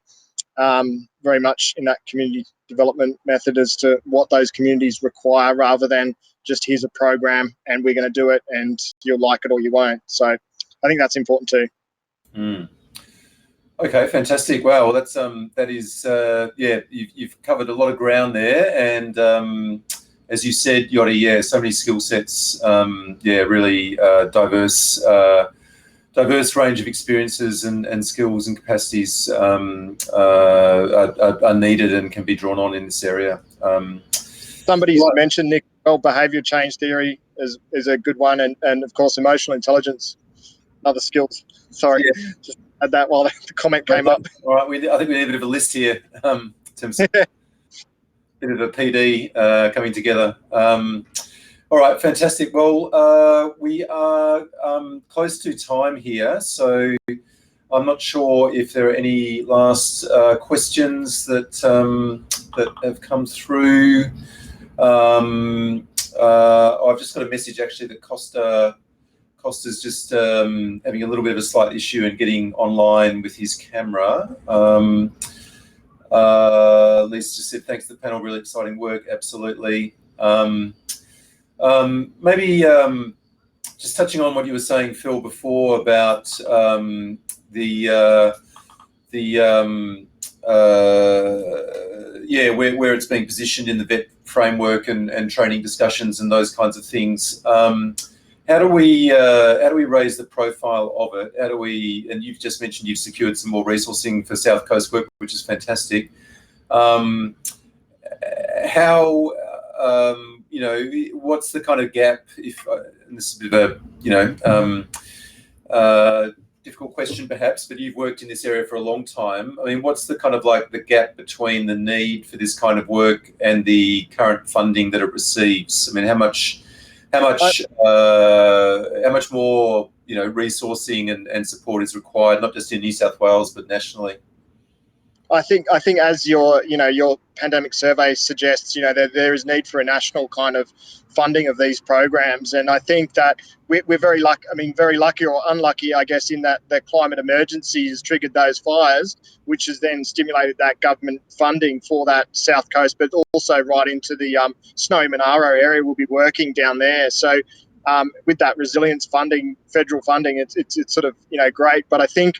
very much in that community development method as to what those communities require, rather than just here's a program and we're going to do it and you'll like it or you won't. So I think that's important too. Mm. Okay, fantastic. Wow, that is you've covered a lot of ground there, and as you said, Yotti, so many skill sets, really diverse range of experiences and skills and capacities are needed and can be drawn on in this area. Somebody's mentioned, Nick, behaviour change theory is a good one, and of course emotional intelligence, other skills. Sorry, just add that while the comment came up. All right, I think we need a bit of a list here in terms of a bit of a PD coming together. All right, fantastic. Well, we are close to time here, so I'm not sure if there are any last questions that have come through. I've just got a message actually that Costa's just having a little bit of a slight issue in getting online with his camera. Lisa just said, thanks to the panel, really exciting work. Absolutely. Maybe just touching on what you were saying, Phil, before about where it's being positioned in the VET framework and training discussions and those kinds of things. How do we raise the profile of it? How do we? And you've just mentioned you've secured some more resourcing for South Coast work, which is fantastic. What's the kind of gap? And this is a bit of a difficult question perhaps, but you've worked in this area for a long time. I mean, what's the kind of like the gap between the need for this kind of work and the current funding that it receives? I mean, how much more resourcing and support is required, not just in New South Wales but nationally? I think as your pandemic survey suggests, there is need for a national kind of funding of these programs, and I think that we're very lucky or unlucky, I guess, in that the climate emergency has triggered those fires, which has then stimulated that government funding for that South Coast, but also right into the Snowy Monaro area. We'll be working down there, so with that resilience funding, federal funding, it's sort of great. But I think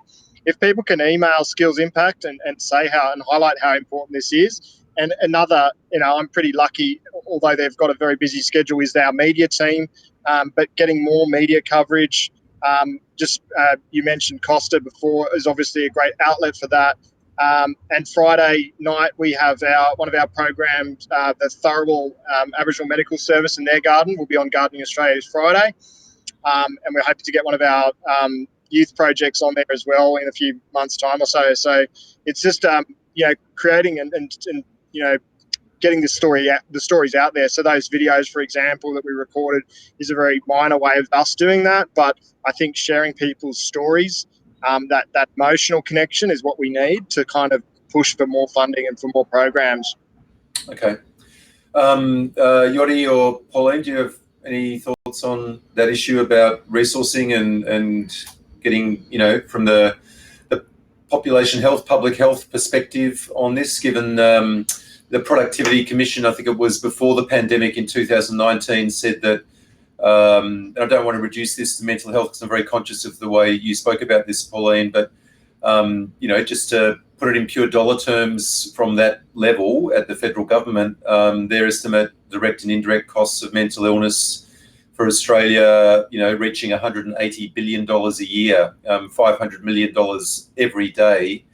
if people can email Skills Impact and say how and highlight how important this is. And another, I'm pretty lucky, although they've got a very busy schedule, is our media team, but getting more media coverage. You mentioned Costa before, is obviously a great outlet for that. And Friday night we have one of our programs, the Thorough Aboriginal Medical Service in their garden. Will be on Gardening Australia's Friday, and we're hoping to get one of our youth projects on there as well in a few months' time or so. So it's just creating and getting the stories out there. So those videos, for example, that we recorded is a very minor way of us doing that. But I think sharing people's stories, that emotional connection is what we need to kind of push for more funding and for more programs. Okay. Yotti or Pauline, do you have any thoughts on that issue about resourcing and getting, from the population health, public health perspective on this, given the Productivity Commission, I think it was before the pandemic in 2019, said that And I don't want to reduce this to mental health because I'm very conscious of the way you spoke about this, Pauline, but just to put it in pure dollar terms from that level at the federal government, their estimate direct and indirect costs of mental illness for Australia, reaching $180 billion a year, $500 million every day.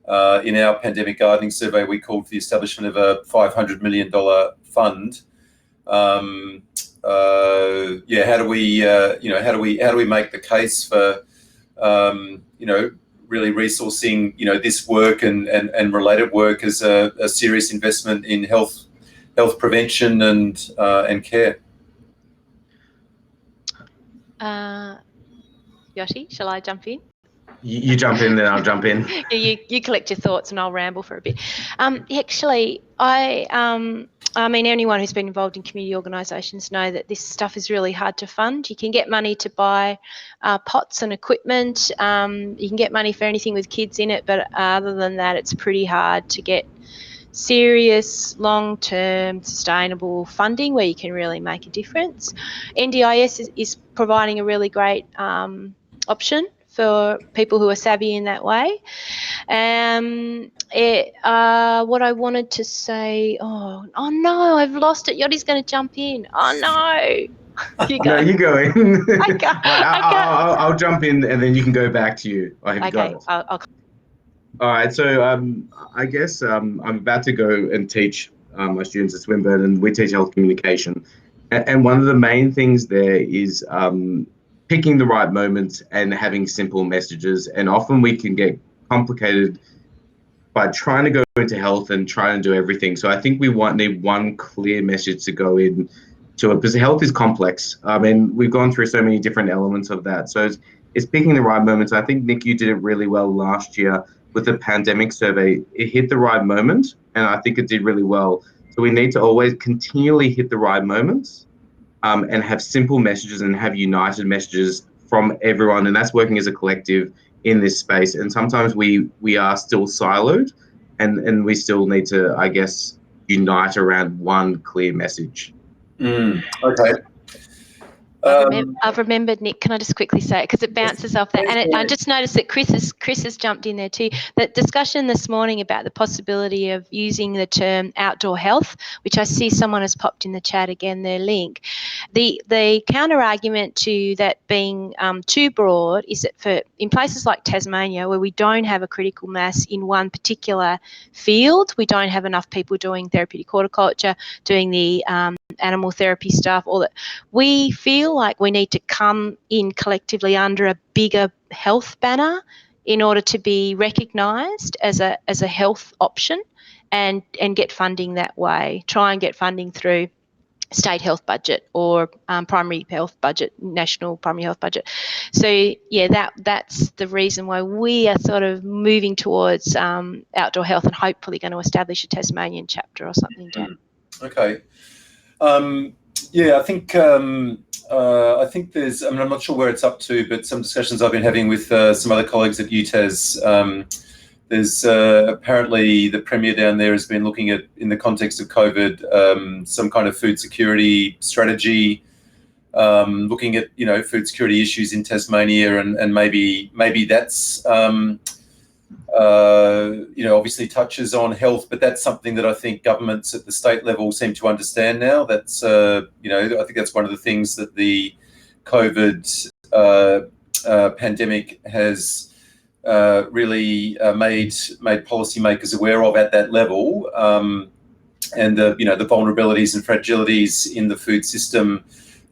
In our pandemic gardening survey, we called for the establishment of a $500 million fund. How do we make the case for, really resourcing, this work and related work as a serious investment in health prevention and care? Yoshi, shall I jump in? You jump in, then I'll jump in. You collect your thoughts and I'll ramble for a bit. Actually, anyone who's been involved in community organisations know that this stuff is really hard to fund. You can get money to buy pots and equipment. You can get money for anything with kids in it, but other than that, it's pretty hard to get serious, long-term, sustainable funding where you can really make a difference. NDIS is providing a really great option for people who are savvy in that way. What I wanted to say, oh no, I've lost it. Yodi's going to jump in. Oh no. You go. No, you go in. I can't. I'll jump in and then you can go back to you. I have got it. I'll All right, so I guess I'm about to go and teach my students at Swinburne, and we teach health communication. And one of the main things there is picking the right moments and having simple messages. And often we can get complicated by trying to go into health and trying to do everything. So I think we need one clear message to go in to it, because health is complex. And we've gone through so many different elements of that. So it's picking the right moments. I think, Nick, you did it really well last year with the pandemic survey. It hit the right moment, and I think it did really well. So we need to always continually hit the right moments and have simple messages and have united messages from everyone. And that's working as a collective in this space. And sometimes we are still siloed and we still need to, I guess, unite around one clear message. Okay. I've remembered, Nick, can I just quickly say it, because it bounces off that. And I just noticed that Chris has jumped in there too. That discussion this morning about the possibility of using the term outdoor health, which I see someone has popped in the chat again, their link. The counter argument to that being too broad is that in places like Tasmania, where we don't have a critical mass in one particular field, we don't have enough people doing therapeutic horticulture, doing the animal therapy stuff, all that, we feel like we need to come in collectively under a bigger health banner in order to be recognised as a health option and get funding that way. Try and get funding through state health budget or primary health budget, national primary health budget. So yeah, that's the reason why we are sort of moving towards outdoor health and hopefully going to establish a Tasmanian chapter or something, Dan. Okay. I think there's, I'm not sure where it's up to, but some discussions I've been having with some other colleagues at UTAS, there's apparently the Premier down there has been looking at, in the context of COVID, some kind of food security strategy, looking at, food security issues in Tasmania, and maybe that's, obviously touches on health, but that's something that I think governments at the state level seem to understand now. That's, I think that's one of the things that the COVID pandemic has really made policymakers aware of at that level, and the vulnerabilities and fragilities in the food system,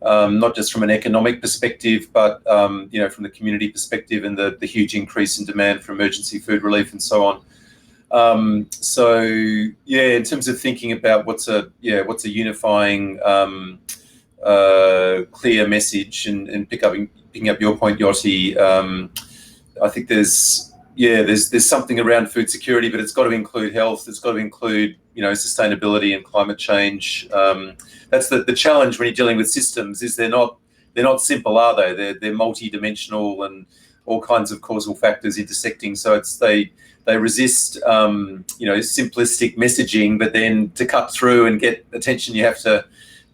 not just from an economic perspective, but from the community perspective, and the huge increase in demand for emergency food relief and so on. In terms of thinking about what's a unifying, clear message, and picking up your point, Yossi, I think there's something around food security, but it's got to include health. It's got to include, sustainability and climate change. That's the challenge when you're dealing with systems, is they're not simple, are they? They're multi-dimensional and all kinds of causal factors intersecting. So they resist, simplistic messaging, but then to cut through and get attention, you have to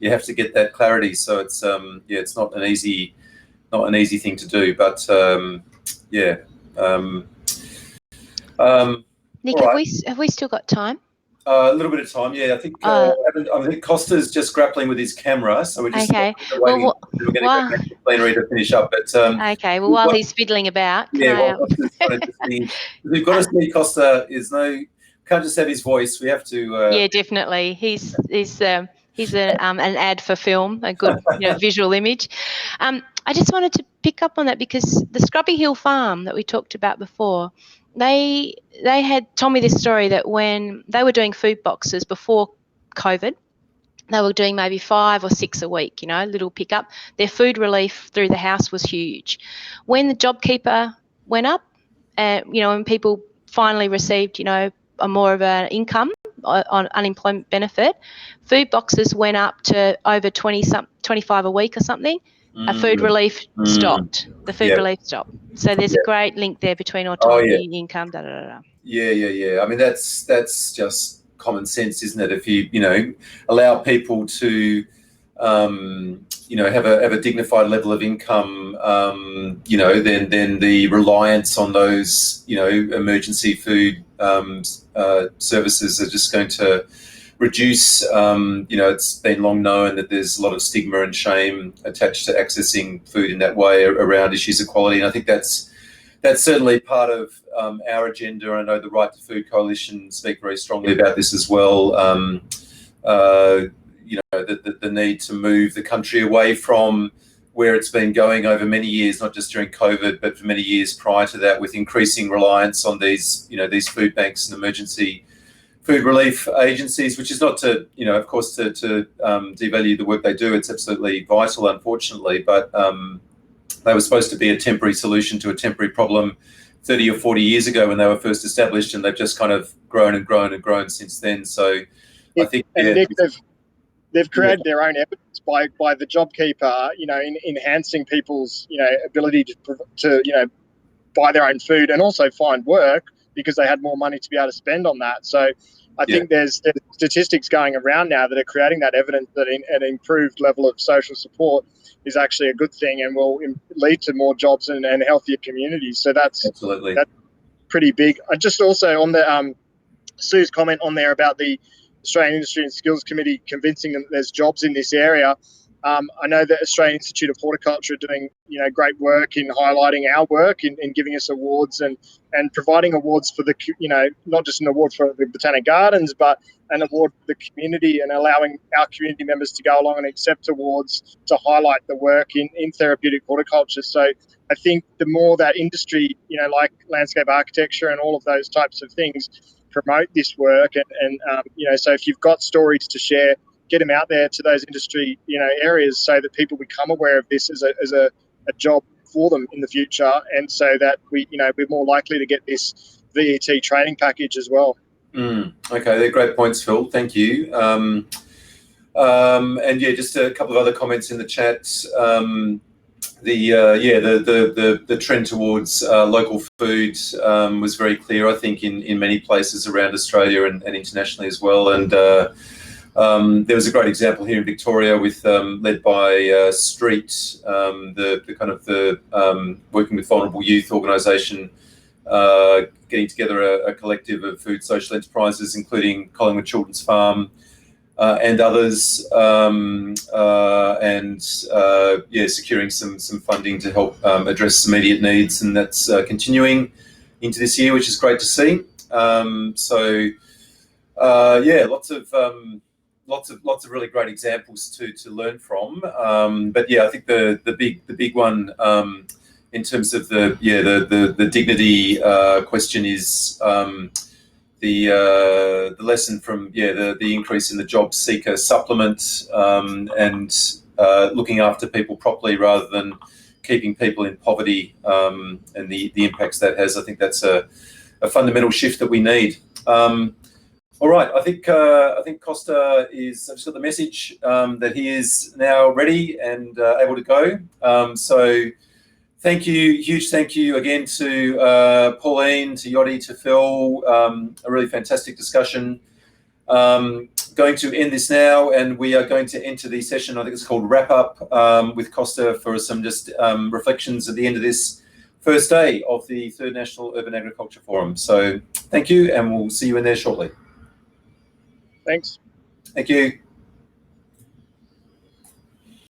you have to get that clarity. So it's it's not an easy thing to do, but Nick, all right. have we still got time? A little bit of time, yeah. I think Costa's just grappling with his camera, so we're just Okay. waiting. Well, We're going to go back to plenary to finish up. But okay. Well, while he's fiddling about, can I? Costa's trying to see, we've got to see Costa. Can't just have his voice. We have to. Yeah, definitely. He's an ad for film, a good visual image. I just wanted to pick up on that because the Scrubby Hill Farm that we talked about before, they had told me this story that when they were doing food boxes before COVID, they were doing maybe 5 or 6 a week, little pickup. Their food relief through the house was huge. When the JobKeeper went up, and people finally received, a more of an income on unemployment benefit, food boxes went up to over 25 a week or something. A food relief stopped. The food relief stopped. So there's a great link there between autonomy, income, Yeah. I mean, that's just common sense, isn't it? If you allow people to have a dignified level of income, then the reliance on those emergency food services are just going to reduce. It's been long known that there's a lot of stigma and shame attached to accessing food in that way around issues of quality, and I think that's certainly part of our agenda. I know the Right to Food Coalition speak very strongly about this as well. The need to move the country away from where it's been going over many years, not just during COVID, but for many years prior to that, with increasing reliance on these food banks and emergency food relief agencies, which is not to, of course, to devalue the work they do. It's absolutely vital, unfortunately, but they were supposed to be a temporary solution to a temporary problem 30 or 40 years ago when they were first established, and they've just kind of grown and grown and grown since then. So I think... And Nick, they've created their own evidence by the JobKeeper, in enhancing people's, ability to buy their own food and also find work because they had more money to be able to spend on that. So I think there's statistics going around now that are creating that evidence that an improved level of social support is actually a good thing and will lead to more jobs and healthier communities. So that's pretty big. I just also on the Sue's comment on there about the Australian Industry and Skills Committee convincing them that there's jobs in this area. I know that Australian Institute of Horticulture are doing, great work in highlighting our work in giving us awards and providing awards for the, not just an award for the Botanic Gardens, but an award for the community and allowing our community members to go along and accept awards to highlight the work in therapeutic horticulture. So I think the more that industry, like landscape architecture and all of those types of things promote this work and so if you've got stories to share, get them out there to those industry, areas so that people become aware of this as a job for them in the future, and so that we're more likely to get this VET training package as well. Okay, they're great points, Phil. Thank you. And just a couple of other comments in the chat. The trend towards local food was very clear, I think, in many places around Australia and internationally as well. And there was a great example here in Victoria with led by Street, the working with vulnerable youth organisation, getting together a collective of food social enterprises, including Collingwood Children's Farm and others, securing some funding to help address immediate needs, and that's continuing into this year, which is great to see. Lots of really great examples to learn from. I think the big one in terms of the dignity question is the lesson from the increase in the job seeker supplement and looking after people properly rather than keeping people in poverty, and the impacts that has. I think that's a fundamental shift that we need. All right, I think Costa is. I've just got the message that he is now ready and able to go. So thank you, huge thank you again to Pauline, to Yodi, to Phil. A really fantastic discussion. going to end this now, and we are going to enter the session, I think it's called Wrap Up, with Costa for some just reflections at the end of this first day of the Third National Urban Agriculture Forum. So thank you, and we'll see you in there shortly. Thanks. Thank you.